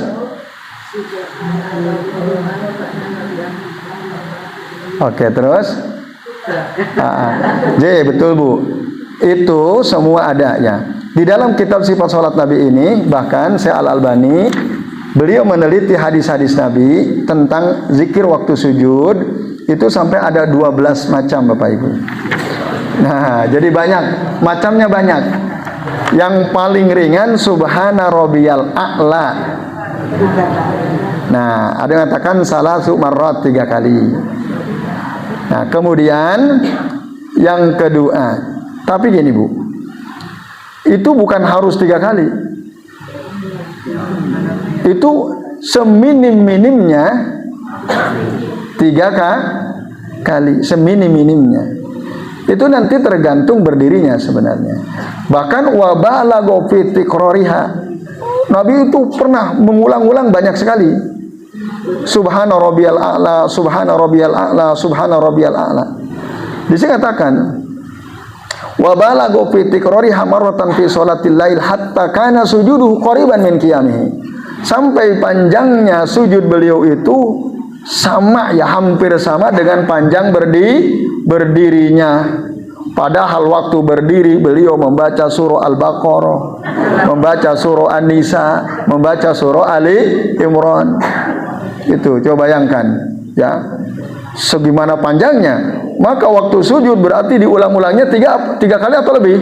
Oke, terus? Betul Bu. Itu semua ada ya. Di dalam kitab sifat sholat Nabi ini, bahkan Syekh Al-Albani, beliau meneliti hadis-hadis Nabi tentang zikir waktu sujud, itu sampai ada 12 macam Bapak Ibu. Nah, jadi banyak, macamnya banyak. Yang paling ringan subhana rabbiyal a'la. Nah, ada yang katakan salasu marrat 3 kali. Nah, kemudian yang kedua, tapi gini Bu, itu bukan harus 3 kali. Itu seminim-minimnya 3 kali, seminim-minimnya. Itu nanti tergantung berdirinya sebenarnya. Bahkan wabalagha fi tikrariha. Nabi itu pernah mengulang-ulang banyak sekali. Subhana rabbiyal a'la, subhana rabbiyal a'la, subhana rabbiyal a'la. Di sini katakan wa balagha fi tikrariha marratan fi sholatil lail hatta kana sujuduhu qariban min qiyamihi. Sampai panjangnya sujud beliau itu sama ya, hampir sama dengan panjang berdirinya. Padahal waktu berdiri beliau membaca surah Al-Baqarah, membaca surah An-Nisa, membaca surah Ali Imran. Itu coba bayangkan ya, sebagaimana panjangnya. Maka waktu sujud berarti diulang-ulangnya tiga kali atau lebih?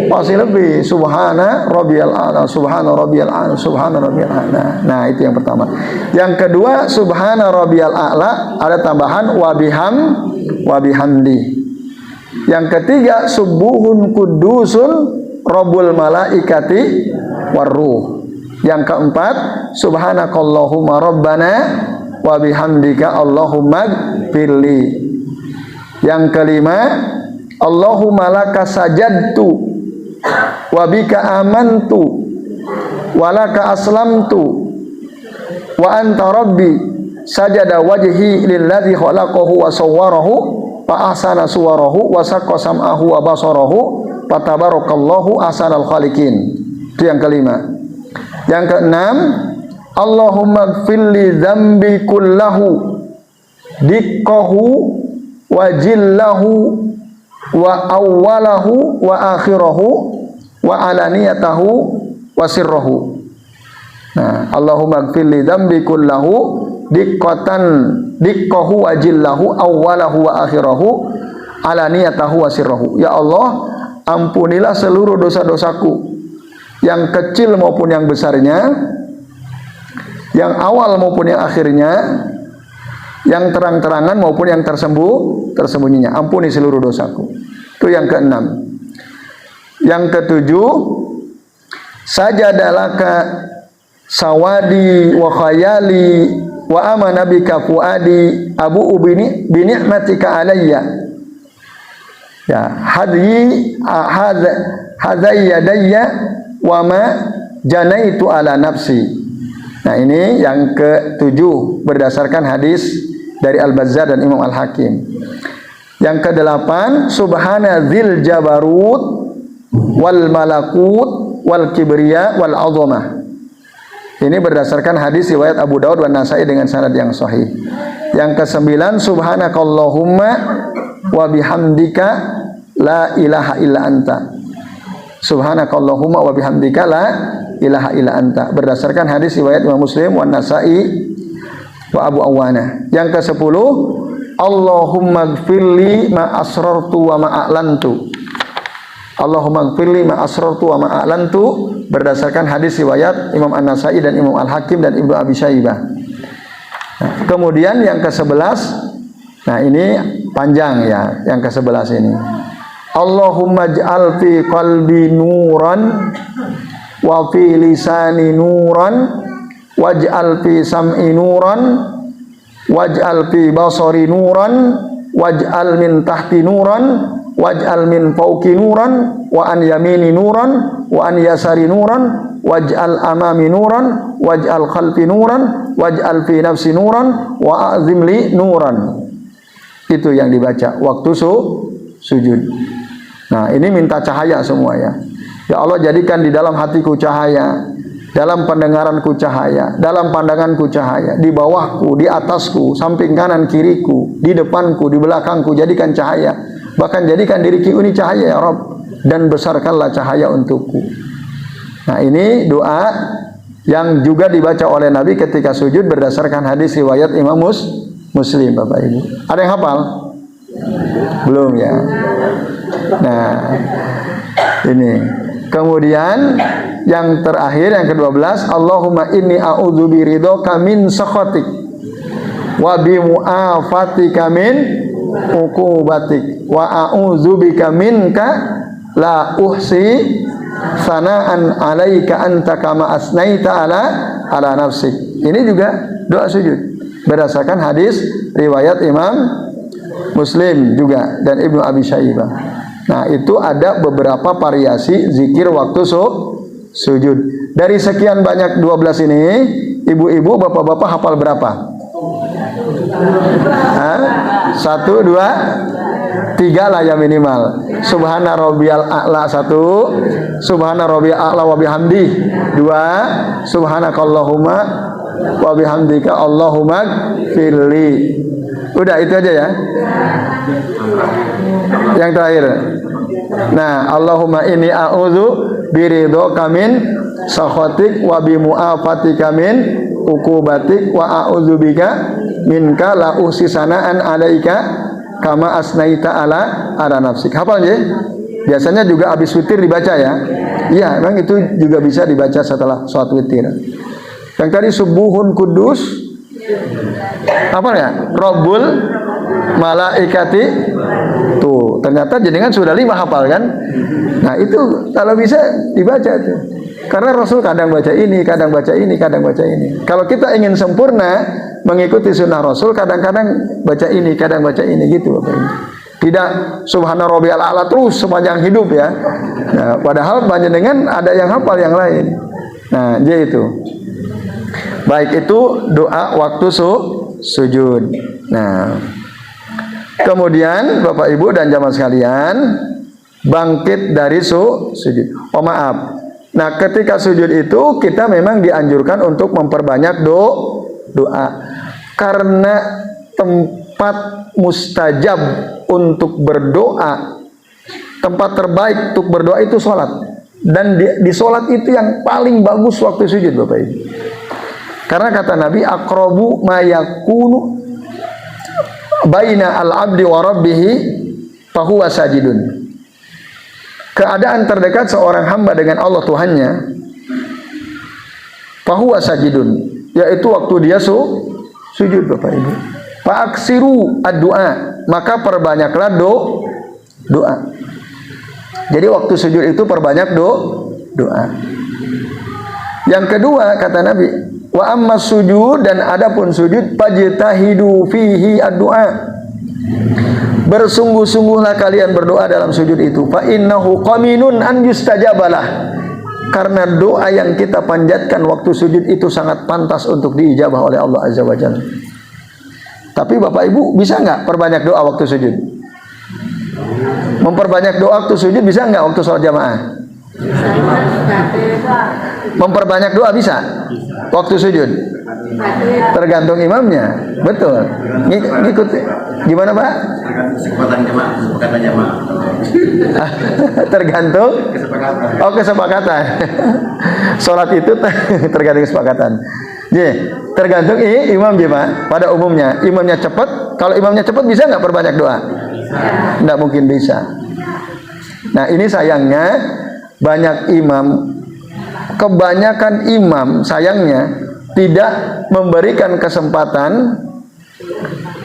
Pasti lebih. Subhana rabbiyal a'la, subhana rabbiyal a'la, subhana rabbiyal a'la. Nah, itu yang pertama. Yang kedua, subhana rabbiyal a'la ada tambahan wa bihamdi. Yang ketiga, subuhun kudusun rabbul malaikati warruh. Yang keempat, subhanakallahumma rabbana wa bihamdika allahumma firli. Yang kelima, Allahumma laka sajadtu wa bika amantu wa laka aslamtu wa anta rabbi sajada wajhi lilladzi khalaqahu wa sawwarahu fa ahsana suwarahu wa saqqa sam'ahu wa basarahu fatabarakallahu ahsanal khaliqin. Itu yang kelima. Yang keenam, Allahumma gfirli dzambi kullahu diqqahu wa jillahu wa awwalahu wa akhirahu wa alaniyatahu wa sirrahu. Nah, Allahumma gfirli dzambi kullahu diqqahu wa jillahu awwalahu wa akhirahu alaniyatahu wa sirrahu. Ya Allah, ampunilah seluruh dosa-dosaku, yang kecil maupun yang besarnya, yang awal maupun yang akhirnya, yang terang-terangan maupun yang tersembunyinya. Ampuni seluruh dosaku. Itu yang keenam. Yang ketujuh, sajadalaka sawadi wa khayali wa amana bika fuadi abu ubini bi ni'matika alayya. Ya, hadhi yadayya wa ma janaitu ala nafsi. Nah, ini yang ketujuh berdasarkan hadis dari Al-Bazzar dan Imam Al-Hakim. Yang kedelapan, subhana dzil jabarut wal malakut wal kibriya wal azamah. Ini berdasarkan hadis riwayat Abu Daud dan Nasai dengan sanad yang sahih. Yang kesembilan, subhanakallahumma wa bihamdika la ilaha illa anta. Subhanakallahumma wa bihamdika la ilaha illa anta, berdasarkan hadis riwayat Imam Muslim wa Nasai wa Abu Awana. Yang ke-10, Allahumma gfirli ma asrartu wa ma a'lantu. Allahumma gfirli ma asrartu wa ma a'lantu, berdasarkan hadis riwayat Imam An-Nasai dan Imam Al-Hakim dan Ibnu Abi Syaibah. Nah, kemudian yang ke-11, nah ini panjang ya, yang ke-11 ini. Allahumma ij'al fi qalbi nuran wa fi lisani nuran waj'al fi sam'i nuran waj'al fi basari nuran waj'al min tahti nuran waj'al min fawqi nuran wa an yamini nuran wa an yasari nuran waj'al amami nuran waj'al khalfi nuran waj'al fi nafsi nuran wa a'zim li nuran. Itu yang dibaca waktu sujud. Nah, ini minta cahaya semua ya. Ya Allah, jadikan di dalam hatiku cahaya, dalam pendengaranku cahaya, dalam pandanganku cahaya, di bawahku, di atasku, samping kanan kiriku, di depanku, di belakangku, jadikan cahaya. Bahkan jadikan diriku ini cahaya ya Rabb, dan besarkanlah cahaya untukku. Nah, ini doa yang juga dibaca oleh Nabi ketika sujud berdasarkan hadis riwayat Imam Muslim, Bapak Ibu. Ada yang hafal? Belum ya. Nah, ini. Kemudian yang terakhir, yang ke-12, Allahumma inni a'udzu biridhoka min sakhatik wa bi mu'afatika min uqubatik wa a'udzu bika minka la uhsi sana'an 'alaika anta kama asnaita ala nafsik. Ini juga doa sujud berdasarkan hadis riwayat Imam Muslim juga dan Ibnu Abi Syaibah. Nah, itu ada beberapa variasi zikir waktu sujud. Dari sekian banyak 12 ini, ibu-ibu, bapak-bapak hafal berapa? 1, 2, 3 lah ya minimal. Subhana rabbiyal a'la 1, subhana rabbiyal a'la wa bihamdi 2, subhanakallahumma wa bihamdika Allahumma firli. Udah itu aja ya. Yang terakhir. Nah, Allahumma inni a'udzu biridhoka min sakhatik wa bi mu'afatika min uqubatik wa a'udzu bika minka la uhsi sana'an 'alaika kama asnaita ala nafsik. Hafal ya? Biasanya juga habis witir dibaca ya. Iya, memang itu juga bisa dibaca setelah sholat witir. Yang tadi subuhun kudus apa ya? Rabbul malaikati. Tuh, ternyata jenengan sudah 5 hafal kan? Nah, itu kalau bisa dibaca tuh. Karena Rasul kadang baca ini, kadang baca ini, kadang baca ini. Kalau kita ingin sempurna mengikuti sunnah Rasul, kadang-kadang baca ini, kadang baca ini gitu Bapak Ibu. Tidak subhana rabbiyal a'la terus sepanjang hidup ya. Nah, padahal panjenengan ada yang hafal yang lain. Nah, dia itu. Baik itu doa waktu sujud. Nah, kemudian Bapak Ibu dan jamaah sekalian, bangkit dari sujud. Oh maaf. Nah, ketika sujud itu kita memang dianjurkan untuk memperbanyak doa. Karena tempat mustajab untuk berdoa, tempat terbaik untuk berdoa itu sholat. Dan di sholat itu yang paling bagus waktu sujud, Bapak Ibu. Karena kata Nabi, aqrabu ma yakunu baina al-abdi wa rabbihi fahuwa sajidun. Keadaan terdekat seorang hamba dengan Allah Tuhannya, fahuwa sajidun, yaitu waktu dia sujud, Bapak Ibu. Fa'aksiru ad-du'a, maka perbanyaklah doa. Jadi waktu sujud itu perbanyak doa. Yang kedua kata Nabi, wa amma sujud, dan adapun sujud, fajtahidu fihi ad-du'a, bersungguh-sungguhlah kalian berdoa dalam sujud itu. Fa innahu qaminun an yustajabalah, karena doa yang kita panjatkan waktu sujud itu sangat pantas untuk diijabah oleh Allah Azza wa Jalla. Tapi Bapak Ibu bisa nggak perbanyak doa waktu sujud? Memperbanyak doa waktu sujud bisa nggak waktu sholat jamaah? Memperbanyak doa bisa waktu sujud? Tergantung imamnya, betul. Ngikut gimana Pak? Tergantung jamaah. Tergantung kesepakatan. Sholat itu tergantung kesepakatan. Tergantung imam jemaah. Pada umumnya imamnya cepat. Kalau imamnya cepat bisa nggak perbanyak doa? Nggak mungkin bisa. Nah ini sayangnya banyak imam, kebanyakan imam sayangnya tidak memberikan kesempatan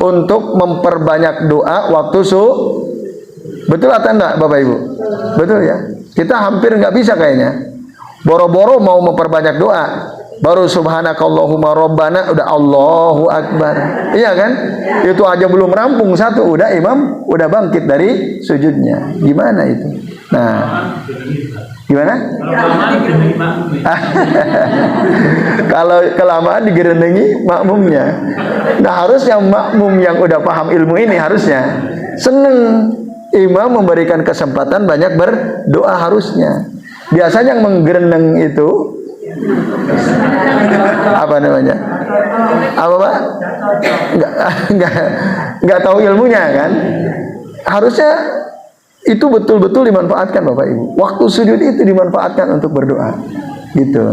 untuk memperbanyak doa waktu betul atau enggak Bapak Ibu? Betul ya. Kita hampir nggak bisa kayaknya. Boro-boro mau memperbanyak doa, baru subhanakallahumma rabbana udah Allahu akbar. Iya kan? Itu aja belum rampung satu, udah imam udah bangkit dari sujudnya. Gimana itu? Nah, gimana? Kalau kelamaan digerendengi makmumnya. Nah, harusnya makmum yang udah paham ilmu ini harusnya seneng imam memberikan kesempatan banyak berdoa harusnya. Biasanya yang menggerendeng itu apa namanya? Apa Pak? Enggak tahu ilmunya kan? Harusnya itu betul-betul dimanfaatkan Bapak Ibu. Waktu sujud itu dimanfaatkan untuk berdoa. Gitu.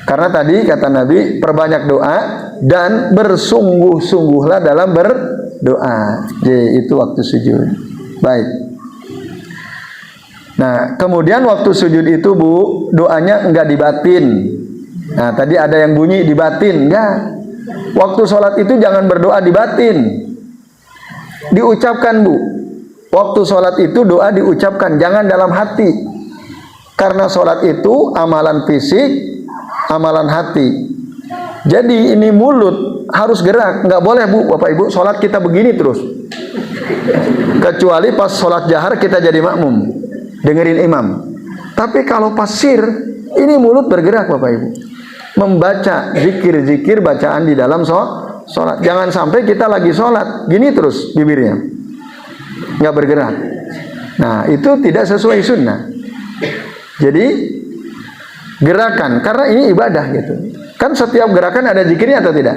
Karena tadi kata Nabi, perbanyak doa dan bersungguh-sungguhlah dalam berdoa. Jadi itu waktu sujud. Baik. Nah, kemudian waktu sujud itu Bu, doanya enggak dibatin. Nah, tadi ada yang bunyi dibatin, enggak. Waktu sholat itu jangan berdoa dibatin. Diucapkan Bu. Waktu sholat itu doa diucapkan, jangan dalam hati. Karena sholat itu amalan fisik, amalan hati. Jadi ini mulut harus gerak, nggak boleh Bu, Bapak Ibu, sholat kita begini terus. Kecuali pas sholat jahar kita jadi makmum, dengerin imam. Tapi kalau pas sir, ini mulut bergerak Bapak Ibu. Membaca zikir-zikir bacaan di dalam sholat. Jangan sampai kita lagi sholat, gini terus bibirnya. Nggak bergerak. Nah itu tidak sesuai sunnah. Jadi gerakan, karena ini ibadah gitu. Kan setiap gerakan ada zikirnya atau tidak?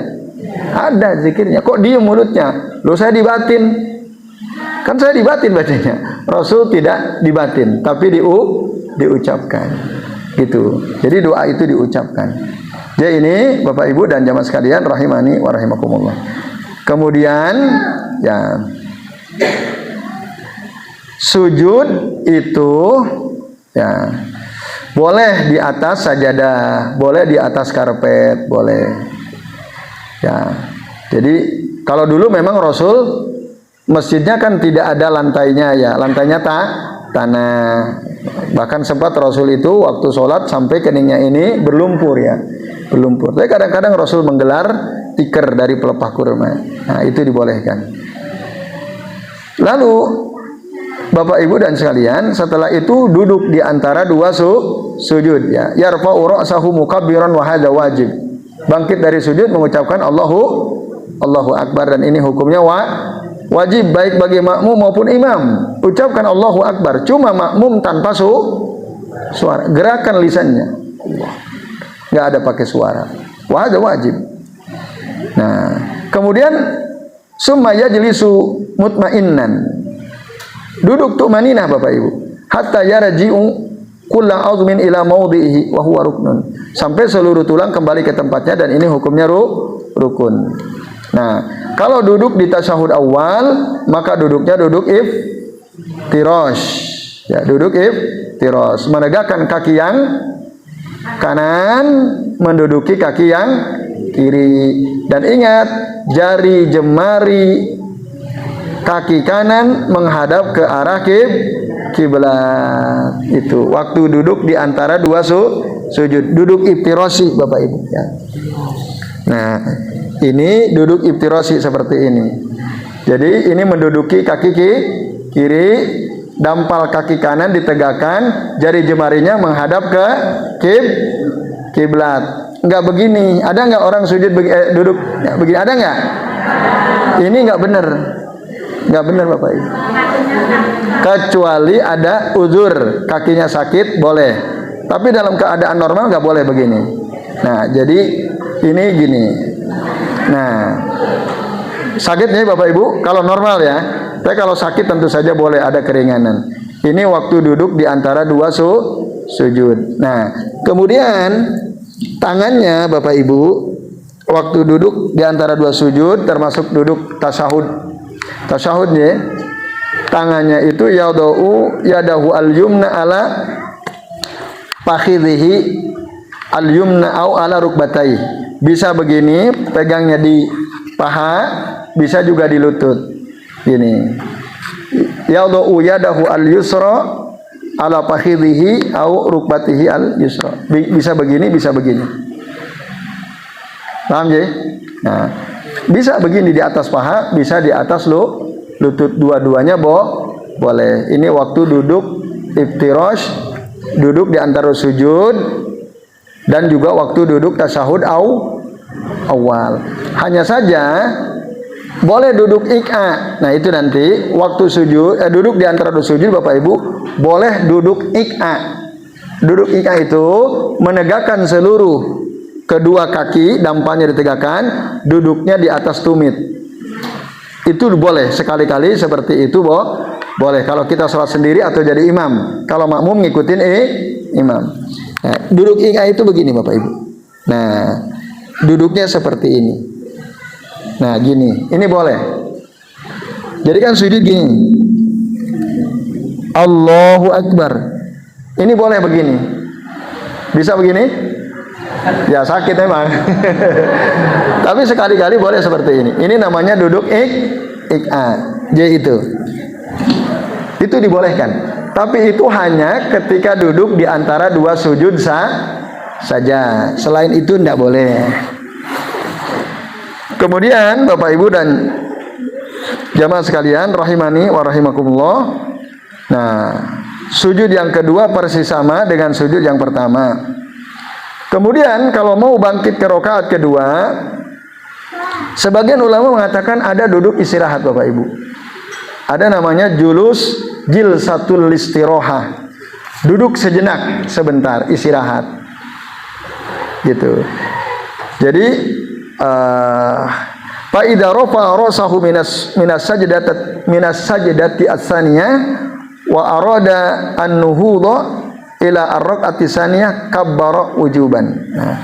Ada zikirnya. Kok diem mulutnya? Loh saya dibatin. Kan saya dibatin bacanya. Rasul tidak dibatin, tapi diucapkan. Gitu. Jadi doa itu diucapkan. Jadi ini Bapak Ibu dan jamaah sekalian rahimani wa rahimakumullah. Kemudian ya, sujud itu ya boleh di atas sajadah, boleh di atas karpet, boleh. Ya. Jadi kalau dulu memang Rasul masjidnya kan tidak ada lantainya ya, lantainya tanah. Bahkan sempat Rasul itu waktu sholat sampai keningnya ini berlumpur ya, berlumpur. Tapi kadang-kadang Rasul menggelar tikar dari pelepah kurma. Nah itu dibolehkan. Lalu Bapak Ibu dan sekalian, setelah itu duduk di antara dua sujud ya. Yarfa'u ra'sahu mukabbiran wa hadza wajib. bangkit dari sujud mengucapkan Allahu Akbar, dan ini hukumnya wajib baik bagi makmum maupun imam. Ucapkan Allahu Akbar, cuma makmum tanpa suara, gerakan lisannya Allah, nggak ada pakai suara, wajib. Nah, kemudian summa yajlisu mutmainnan, duduk tumaninah Bapak Ibu, hatta yarji'u kullu azmin ila mawdihi wa huwa ruknun, sampai seluruh tulang kembali ke tempatnya, dan ini hukumnya rukun. Nah, kalau duduk di tasyahud awal, maka duduknya duduk iftirash. Ya, duduk iftirash, menegakkan kaki yang kanan menduduki kaki yang kiri. Dan ingat, jari jemari kaki kanan menghadap ke arah kiblat. Itu waktu duduk di antara dua sujud, duduk iftirashi Bapak Ibu ya. Nah, ini duduk iftirashi seperti ini. Jadi ini menduduki kaki kiri, dampal kaki kanan ditegakkan, jari jemarinya menghadap ke kiblat. Enggak begini. Ada enggak orang sujud duduk ya, begini? Ada enggak? Ini enggak benar. Enggak benar Bapak Ibu. Kecuali ada uzur, kakinya sakit boleh. Tapi dalam keadaan normal enggak boleh begini. Nah, jadi ini gini. Nah, sakitnya Bapak Ibu kalau normal ya. Tapi kalau sakit tentu saja boleh ada keringanan. Ini waktu duduk di antara dua sujud. Nah, kemudian tangannya Bapak Ibu waktu duduk di antara dua sujud, termasuk duduk tasyahudnya, tangannya itu yadahu al-yumna ala fakhidhihi al-yumna au ala rukbatai. Bisa begini, pegangnya di paha, bisa juga di lutut. Gini. Yadahu al-yusra ala fakhidhihi au rukbatihi al-yusra. Bisa begini, bisa begini. Paham ya? Nah, bisa begini di atas paha, bisa di atas lutut, dua-duanya boleh. Ini waktu duduk iftirash, duduk di antara sujud, dan juga waktu duduk tasyahud awal. Hanya saja boleh duduk ik'a. Nah, itu nanti waktu sujud, duduk di antara dua sujud Bapak Ibu, boleh duduk ik'a. Duduk ik'a itu menegakkan seluruh kedua kaki, dampalnya ditegakkan, duduknya di atas tumit. Itu boleh sekali-kali seperti itu boleh kalau kita sholat sendiri atau jadi imam. Kalau makmum ngikutin imam. Nah, duduk ik'a itu begini Bapak Ibu. Nah, duduknya seperti ini. Nah, gini. Ini boleh. Jadi kan sujud gini. Allahu Akbar. Ini boleh begini. Bisa begini? Ya sakit emang. Tapi sekali-kali boleh seperti ini. Ini namanya duduk ik'a. J itu. Itu dibolehkan. Tapi itu hanya ketika duduk di antara dua sujud saja. Selain itu tidak boleh. Kemudian Bapak Ibu dan jamaah sekalian rahimani wa rahimakumullah. Nah, sujud yang kedua persis sama dengan sujud yang pertama. Kemudian kalau mau bangkit ke rakaat kedua, sebagian ulama mengatakan ada duduk istirahat Bapak Ibu. Ada namanya jilsatul istirohah. Duduk sejenak, sebentar, istirahat. Gitu. Jadi fa idza rafa rasahu minas sajdati as-saniyah wa arada an-nuhudha ila ar-rak'ati saniyah kabbara wujuban. Nah.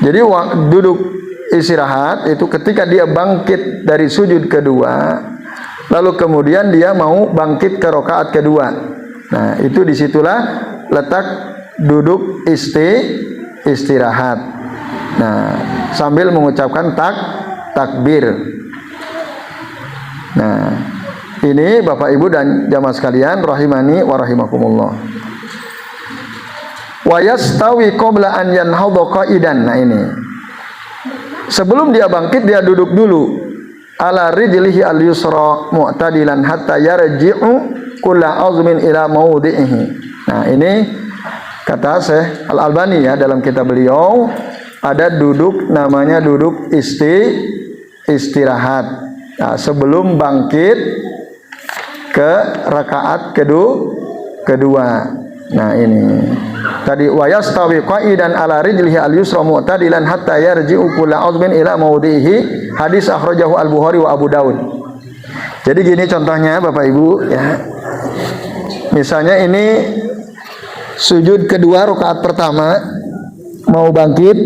Jadi duduk istirahat itu ketika dia bangkit dari sujud kedua, lalu kemudian dia mau bangkit ke rakaat kedua. Nah, itu disitulah letak duduk istirahat. Nah, sambil mengucapkan takbir. Nah, ini Bapak Ibu dan jamaah sekalian rahimani wa rahimakumullah. Wa yastawi qabla an yanhadha qa'idan. Nah, ini. Sebelum dia bangkit dia duduk dulu. Ala rijlihi al-yusra mu'tadilan hatta yarji'u kullu azmin ila mawdi'ihi. Nah, ini kata Syekh Al-Albani ya dalam kitab beliau, ada duduk namanya duduk istirahat. Nah, sebelum bangkit ke rakaat kedua. Nah, ini. Tadi wa yastawi qa'idan ala rijlihi al-yusra mu'tadilan hatta yarji'u kullu 'udmin ila mawdihi. Hadis akhrajahu Al-Bukhari wa Abu Daud. Jadi gini contohnya Bapak Ibu ya. Misalnya ini sujud kedua rakaat pertama, mau bangkit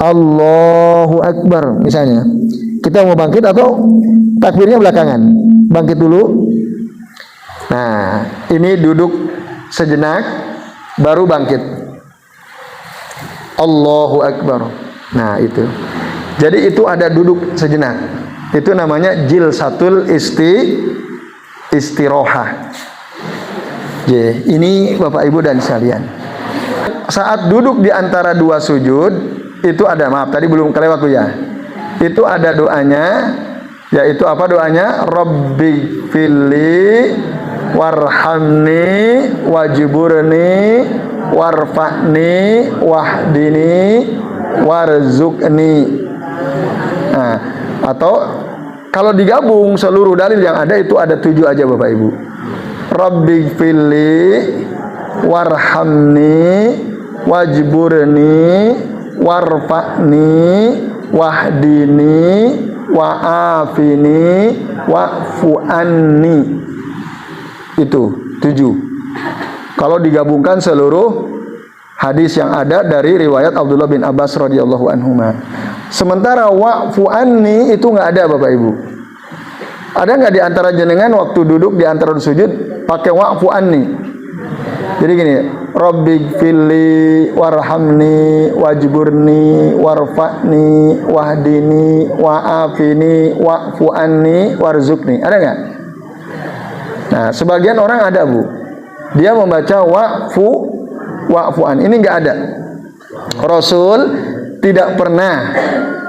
Allahu Akbar misalnya. Kita mau bangkit atau takbirnya belakangan? Bangkit dulu. Nah, ini duduk sejenak baru bangkit. Allahu Akbar. Nah, itu. Jadi itu ada duduk sejenak. Itu namanya jilsatul istirohah. Ini Bapak Ibu dan sekalian. Saat duduk di antara dua sujud itu ada, maaf tadi belum kelewat tuh ya. Itu ada doanya, yaitu apa doanya? Rabbi filli warhamni wajburni warfa'ni wahdini warzuqni. Nah, atau kalau digabung seluruh dalil yang ada itu ada 7 aja Bapak Ibu. Rabbi filli warhamni wajburni warfa'ni wahdini wa'afini wa'fu'anni. Itu 7. Kalau digabungkan seluruh hadis yang ada dari riwayat Abdullah bin Abbas radhiyallahu anhuma. Sementara wa'fu'anni itu nggak ada Bapak Ibu. Ada nggak di antara jenengan waktu duduk di antara sujud pakai wa'fu'anni? Jadi gini, Rabbi filli warhamni wajburni warfa'ni wahdini wa'afini wa'fu'anni warzuqni. Ada nggak? Nah, sebagian orang ada Bu. Dia membaca wa'fu'an. Ini nggak ada. Rasul tidak pernah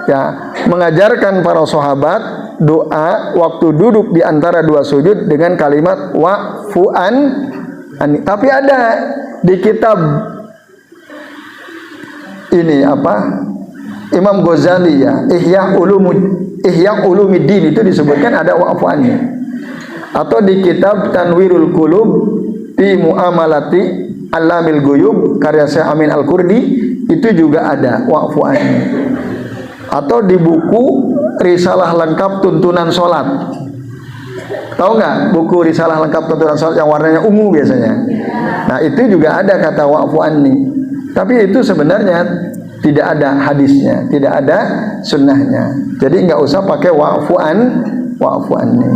ya mengajarkan para sahabat doa waktu duduk di antara dua sujud dengan kalimat wa'fu'an. Tapi ada di kitab ini apa? Imam Ghazali ya, Ihya Ulumuddin itu disebutkan ada wa'fu'annya. Atau di kitab Tanwirul Qulub fi Muamalati Alamil Ghuyub karya Syekh Amin Al-Qurdi itu juga ada wa'fu'annya. Atau di buku Risalah Lengkap Tuntunan Sholat. Tahu nggak buku Risalah Lengkap Tuntunan Sholat yang warnanya ungu biasanya? Nah, itu juga ada kata wa'fu'anni. Tapi itu sebenarnya tidak ada hadisnya, tidak ada sunnahnya. Jadi nggak usah pakai wa'fu'anni.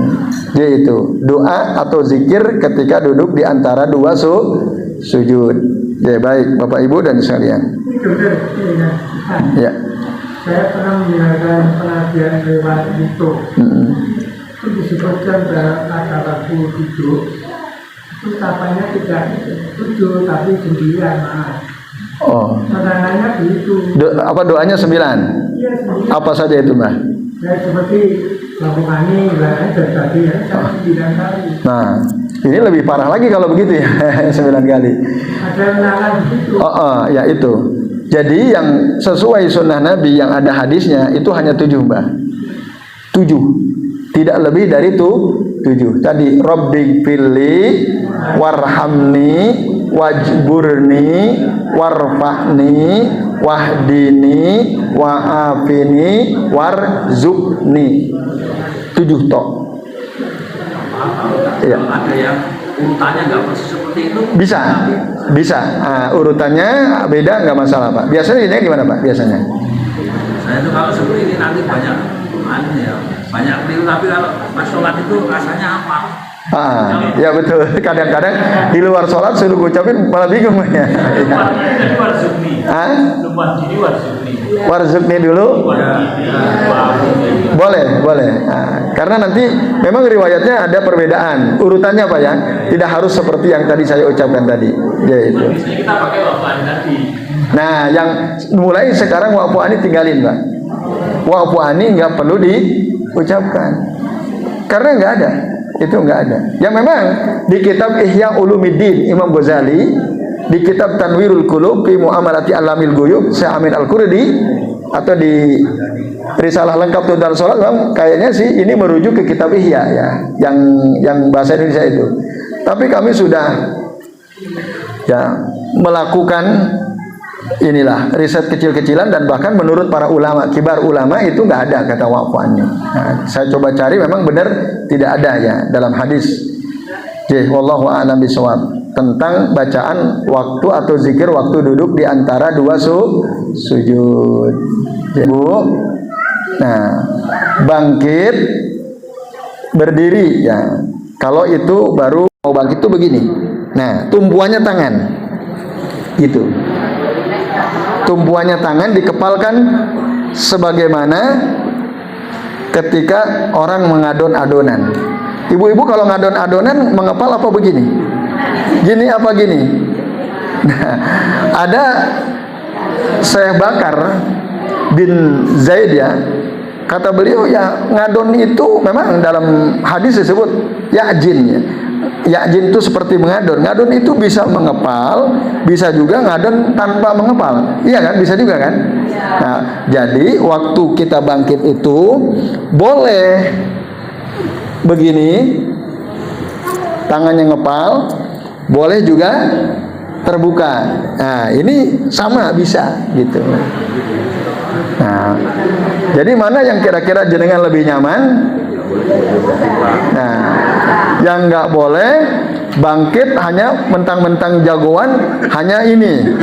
Jadi itu doa atau zikir ketika duduk di antara dua sujud. Ya baik Bapak Ibu dan sekalian. Ya. Saya pernah mendengarkan pengajian lewat YouTube. Itu disebutkan dalam kata lagu duduk itu tapanya tidak 7 tapi 9 maaf. Oh. Maknanya begitu. Apa doanya 9? Iya, 9. Apa saja itu Mbah? Ya seperti melakukannya bilangnya dari tadi ya 9 kali. Nah, ini lebih parah lagi kalau begitu ya 9 kali. Ada ulangan begitu. Ya itu. Jadi yang sesuai sunnah Nabi yang ada hadisnya itu hanya 7 Mbah. 7. Tidak lebih dari itu 7. Tadi Rabbi filli warhamni wajburni warfa'ni wahdini wa'afini warzuqni. 7 tok. Iya. Ada yang urutannya nggak persis seperti itu? Bisa. Urutannya beda nggak masalah Pak. Biasanya ini gimana Pak? Biasanya? Saya itu kalau seperti ini nanti banyak keliru, tapi kalau pas sholat itu rasanya apa? Ya betul. Kadang-kadang di luar sholat suruh ucapin malah bingung ya. Warzuqni dulu. Boleh. Karena nanti memang riwayatnya ada perbedaan. Urutannya Pak ya. Tidak harus seperti yang tadi saya ucapkan tadi. Ya itu. Kita pakai wa'fu'an tadi. Nah, yang mulai sekarang wa'fu'ani tinggalin Pak. Wa'fu'ani nggak perlu diucapkan. Karena nggak ada. Itu enggak ada. Ya memang di kitab Ihya Ulumuddin Imam Ghazali di kitab Tanwirul Qulub fi Muamalati Alamil Ghuyub Syekh Amin Al-Qurdi atau di risalah lengkap tentang sholat, memang kayaknya sih ini merujuk ke kitab Ihya ya, yang bahasa Indonesia itu. Tapi kami sudah ya melakukan inilah riset kecil-kecilan, dan bahkan menurut para ulama, kibar ulama itu nggak ada kata waqfannya. Nah, saya coba cari, memang benar tidak ada ya dalam hadis. Wallahu a'lam bishawab, tentang bacaan waktu atau zikir waktu duduk di antara dua sujud. Bu, nah bangkit berdiri ya. Kalau itu baru mau bangkit itu begini. Nah, tumpuannya tangan, gitu. Tumpuannya tangan dikepalkan sebagaimana ketika orang mengadon-adonan. Ibu-ibu kalau ngadon-adonan mengepal apa begini? Gini apa gini? Nah, ada Syekh Bakar bin Zaid ya, kata beliau ya ngadon itu memang dalam hadis disebut ya'jin ya. Ya'jin itu seperti mengadon. Ngadon itu bisa mengepal, bisa juga ngadon tanpa mengepal. Iya kan? Bisa juga kan? Nah, jadi waktu kita bangkit itu boleh begini, tangannya ngepal, boleh juga terbuka. Nah, ini sama bisa gitu. Nah, jadi mana yang kira-kira jenengan lebih nyaman? Nah, yang nggak boleh bangkit hanya mentang-mentang jagoan, hanya ini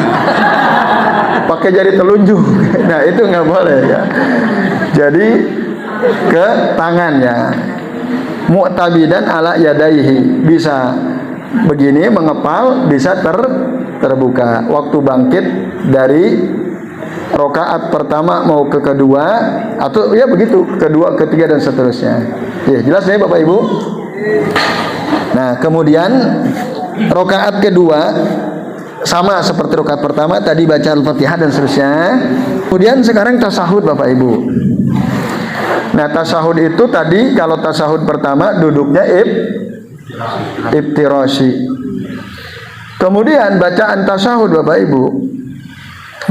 pakai jari telunjuk. Nah, itu nggak boleh ya. Jadi ke tangan ya, mu'tabidan ala yadaihi, bisa begini mengepal, bisa terbuka. Waktu bangkit dari rokaat pertama mau ke kedua, atau ya begitu, kedua, ketiga dan seterusnya. Ya, jelas ya Bapak Ibu. Nah, kemudian rokaat kedua sama seperti rokaat pertama, tadi baca Al-Fatihah dan seterusnya. Kemudian sekarang tasahud Bapak Ibu. Nah, tasahud itu tadi kalau tasahud pertama duduknya iftirashi. Kemudian bacaan tasahud Bapak Ibu,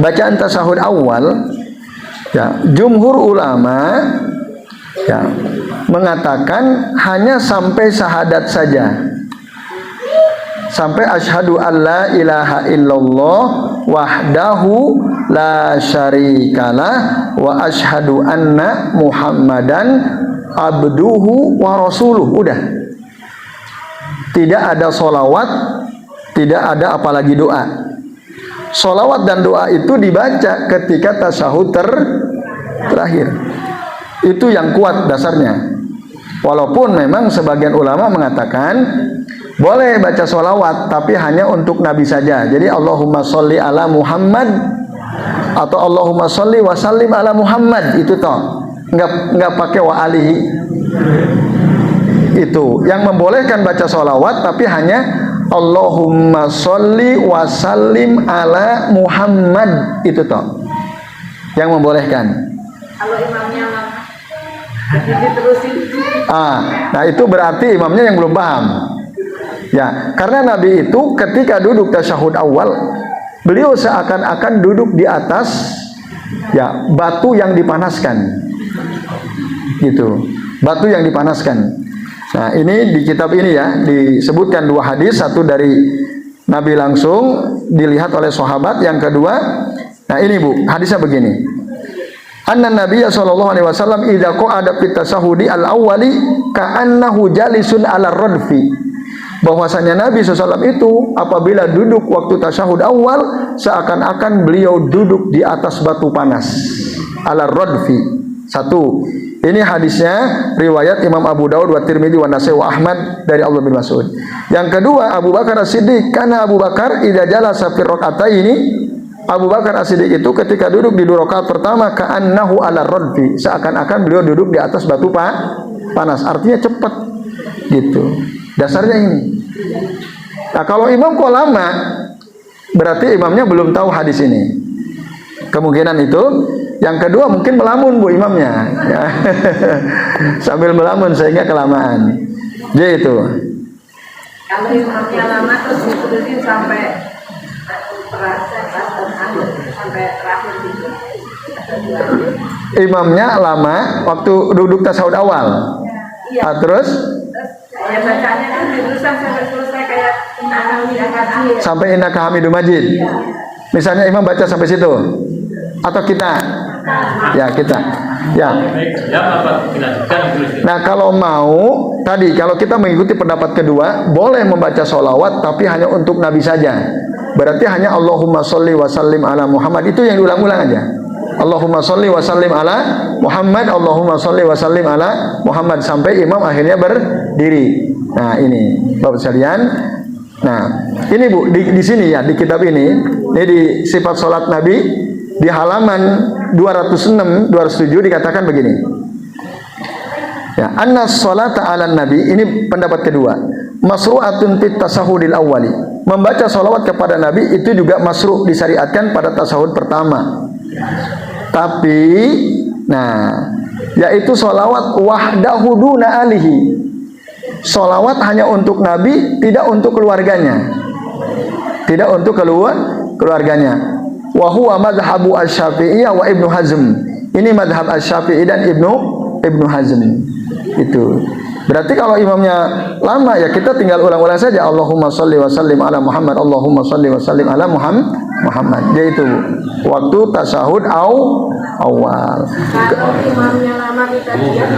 bacaan tasahud awal ya, jumhur ulama ya mengatakan hanya sampai syahadat saja, sampai asyhadu alla ilaha illallah wahdahu la syarikalah wa asyhadu anna muhammadan abduhu wa rasuluh. Udah, tidak ada solawat, tidak ada apalagi doa. Solawat dan doa itu dibaca ketika tasyahud terakhir. Itu yang kuat dasarnya. Walaupun memang sebagian ulama mengatakan boleh baca solawat, tapi hanya untuk Nabi saja. Jadi Allahumma sholli ala Muhammad atau Allahumma sholli wa sallim ala Muhammad, itu toh. Enggak pakai wa alihi. Itu yang membolehkan baca solawat, tapi hanya Allahumma sholli wa sallim ala Muhammad, itu toh yang membolehkan. Kalau imamnya lama diterusin. Nah itu berarti imamnya yang belum paham. Ya, karena Nabi itu ketika duduk tasyahud awal, beliau seakan-akan duduk di atas ya batu yang dipanaskan. Gitu. Batu yang dipanaskan. Nah, ini di kitab ini ya disebutkan dua hadis, satu dari Nabi langsung dilihat oleh sahabat, yang kedua, nah ini Bu, hadisnya begini. Anna Nabiyya sallallahu alaihi wasallam idza qa'ada fi tasahhudi al-awwali ka'annahu jalisun 'ala radfi. Bahwasanya Nabi SAW itu apabila duduk waktu tasyahud awal seakan-akan beliau duduk di atas batu panas. 'Ala radfi. Satu. Ini hadisnya riwayat Imam Abu Daud wa Tirmidzi wa Nasa'i wa Ahmad dari Abdullah bin Mas'ud. Yang kedua, Abu Bakar As-Siddiq, karena Abu Bakar idza jalasa fi rak'ataini, Abu Bakar As-Siddiq itu ketika duduk di dua rakaat pertama ka'annahu 'ala radfi, seakan-akan beliau duduk di atas batu panas. Artinya cepat gitu. Dasarnya ini. Nah, kalau imam kok lama, berarti imamnya belum tahu hadis ini. Kemungkinan itu. Yang kedua mungkin melamun Bu imamnya ya. Sambil melamun sehingga kelamaan. Jadi itu. Kalau imamnya lama terus diterusin sampai sampai terakhir gitu. Imamnya lama waktu duduk tasawuf awal. Iya. Terus Ya bacanya kan terusan sampai selesai kayak anak sampai innaka hamidum majid. Misalnya imam baca sampai situ atau kita? Ya, kita. Ya. Nah, kalau mau tadi kalau kita mengikuti pendapat kedua, boleh membaca sholawat tapi hanya untuk Nabi saja. Berarti hanya Allahumma sholli wa sallim ala Muhammad, itu yang diulang-ulang aja. Allahumma sholli wa sallim ala Muhammad, Allahumma sholli wa sallim ala Muhammad sampai imam akhirnya berdiri. Nah, ini Bapak sekalian. Nah, ini Bu, di sini ya, di kitab ini di sifat salat Nabi di halaman 206 207 dikatakan begini. Ya, anna sholata ala Nabi, ini pendapat kedua. Masru'atun fit tasahudil awwali. Membaca sholawat kepada Nabi itu juga masru' disyariatkan pada tasahud pertama. Tapi nah, yaitu sholawat wahdahu duna alihi. Sholawat hanya untuk Nabi, tidak untuk keluarganya. Tidak untuk keluarganya. Wa huwa madhabu asy-Syafi'iyah wa Ibnu Hazm. Ini madhab asy-Syafi'i dan Ibnu Hazm. Itu. Berarti kalau imamnya lama ya kita tinggal ulang-ulang saja. Allahumma sholli wa sallim ala Muhammad, Allahumma sholli wa sallim ala Muhammad. Yaitu waktu tasahud awal. Kalau imamnya lama kita diam.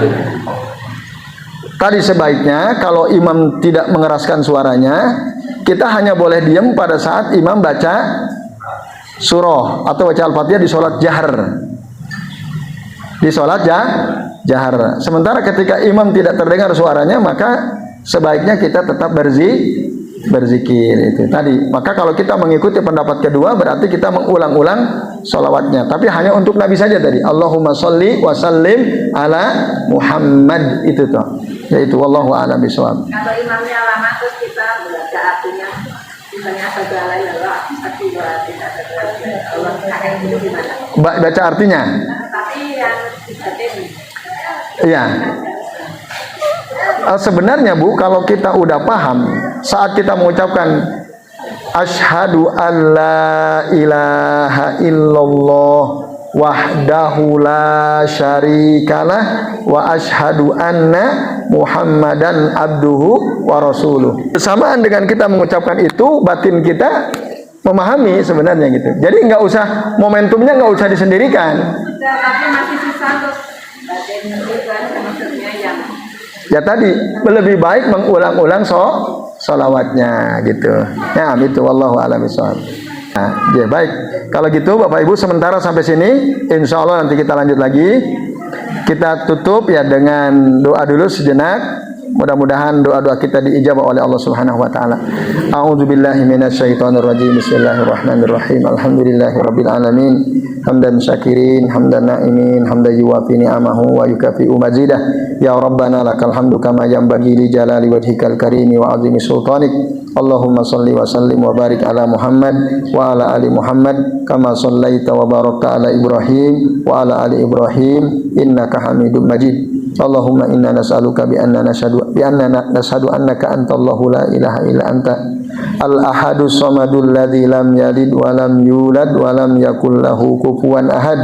Tadi sebaiknya kalau imam tidak mengeraskan suaranya, kita hanya boleh diam pada saat imam baca surah atau baca Al-Fatihah di sholat jahar. Di sholat jahar. Sementara ketika imam tidak terdengar suaranya, maka sebaiknya kita tetap berzikir itu tadi. Maka kalau kita mengikuti pendapat kedua, berarti kita mengulang-ulang sholawatnya. Tapi hanya untuk Nabi saja tadi. Allahumma sholli wa sallim ala Muhammad, itu toh. Yaitu wallahu a'lam bishawab. Kalau imamnya lama terus kita baca artinya, misalnya sajalah Allah, Allah kayak gitu gimana? Baca artinya? Tapi yang dibatin. Iya. Sebenarnya Bu, kalau kita udah paham saat kita mengucapkan asyhadu alla ilaha illallah wahdahu la syarikalah wa asyhadu anna Muhammadan abduhu wa rasuluh. Bersamaan dengan kita mengucapkan itu, batin kita memahami sebenarnya gitu. Jadi nggak usah, momentumnya nggak usah disendirikan. Tapi masih susah untuk batin itu maksudnya yang ya tadi lebih baik mengulang-ulang sholawatnya gitu. Ya, itu wallahu a'lam bishawab. Nah, ya baik. Kalau gitu Bapak Ibu sementara sampai sini. Insya Allah nanti kita lanjut lagi. Kita tutup ya dengan doa dulu sejenak. Mudah-mudahan doa-doa kita diijabah oleh Allah Subhanahu wa taala. A'udzubillahi minasyaitonirrajim. Bismillahirrahmanirrahim. Alhamdulillahirabbil alamin. Hamdan syakirin, hamdan na'imin, hamdan yuwafi ni'amahu wa yukafi'u mazidah. Ya Rabbana lakal hamdu kama yanbaghi li jalali wajhikal karimi wa 'azimi sultanik. Allahumma salli wa sallim wa barik ala Muhammad wa ala ali Muhammad kama sallaita wa barakta ala Ibrahim wa ala ali Ibrahim innaka Hamidum Majid. Allahumma inna nas'aluka bi annana nashhadu annaka antallahu la ilaha illa anta al-ahadus samadul ladzi lam yalid wa lam yulad wa lam yakul lahu kufuwan ahad.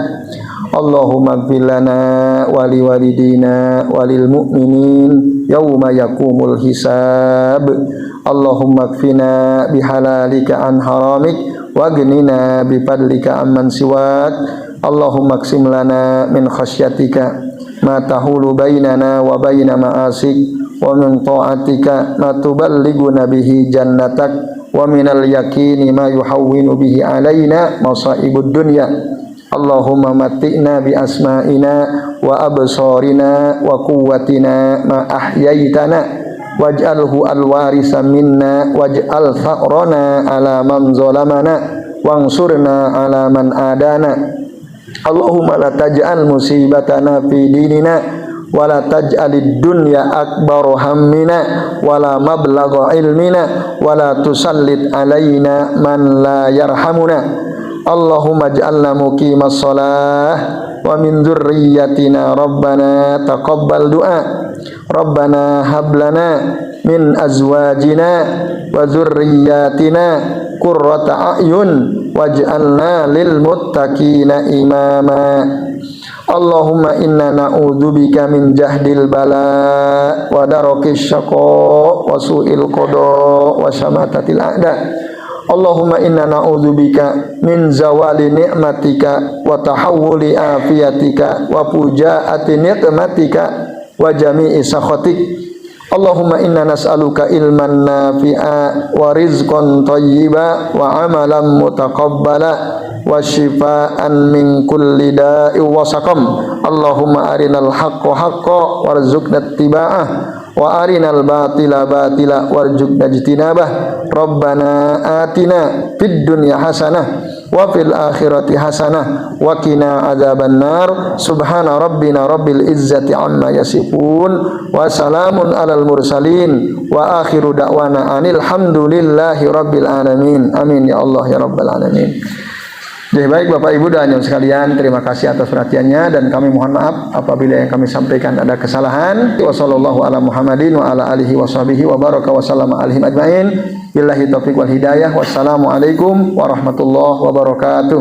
Allahumma ighfir lana wa liwalidina walil mu'minin yauma yaqumul hisab. Allahumma kfina bihalalika an haramik wagnina bifadlika amman siwak. Allahumma qsim lana min khasyatika ma tahulu bainana wa baina ma'asik wa min ta'atika ma tuballighuna bihi jannatak wa minal yaqini ma yuhawwinu bihi alaina masaibud dunya. Allahumma matti'na bi asma'ina wa absarina wa quwwatina ma ahyaitana waj'alhu alwarisa minna waj'al faqrana ala man zalamana wansurna ala man adana. Allahumma la taj'al musibatana fi dinina wa la taj'alid dunya akbar hammina wa la mablagha ilmina wa la tusallit alaina man la yarhamuna. Allahumma ij'alna muqimas shalah wa min dzurriyyatina rabbana taqabbal du'a. Rabbana hab lana min azwajina wa dzurriyyatina qurrata a'yun waj'alna lil muttaqina imama. Allahumma inna na'udzubika min jahdil bala wa darakis syaqa wa su'il qada wa syamatatil a'da. Allahumma inna na'udzubika min zawali ni'matika wa tahawuli afiyatika wa pujaati niqmatika wa jami'i sakhatik. Allahumma inna nas'aluka ilman nafi'a wa rizqan thayyiba wa amalan mutaqabbala wa shifaan min kulli da'i wa saqam. Allahumma arinal haqqa haqqan warzuqna ittiba'ah wa arinal batila batila warzuqna ijtinabah. Rabbana atina fid dunya hasanah wa fil akhirati hasanah wa qina adzabannar. Subhana rabbina rabbil izzati amma yasifun wa salamun alal mursalin wa akhiru da'wana anil hamdulillahi rabbil alamin. Amin ya Allah ya rabbal alamin. Jadi baik Bapak Ibu dan yang sekalian, terima kasih atas perhatiannya dan kami mohon maaf apabila yang kami sampaikan ada kesalahan. Wassallallahu ala Muhammadin wa ala alihi washabihi wa baraka wa sallama alaihim ajmain. Billahi taufiq wal hidayah. Wassalamualaikum warahmatullahi wabarakatuh.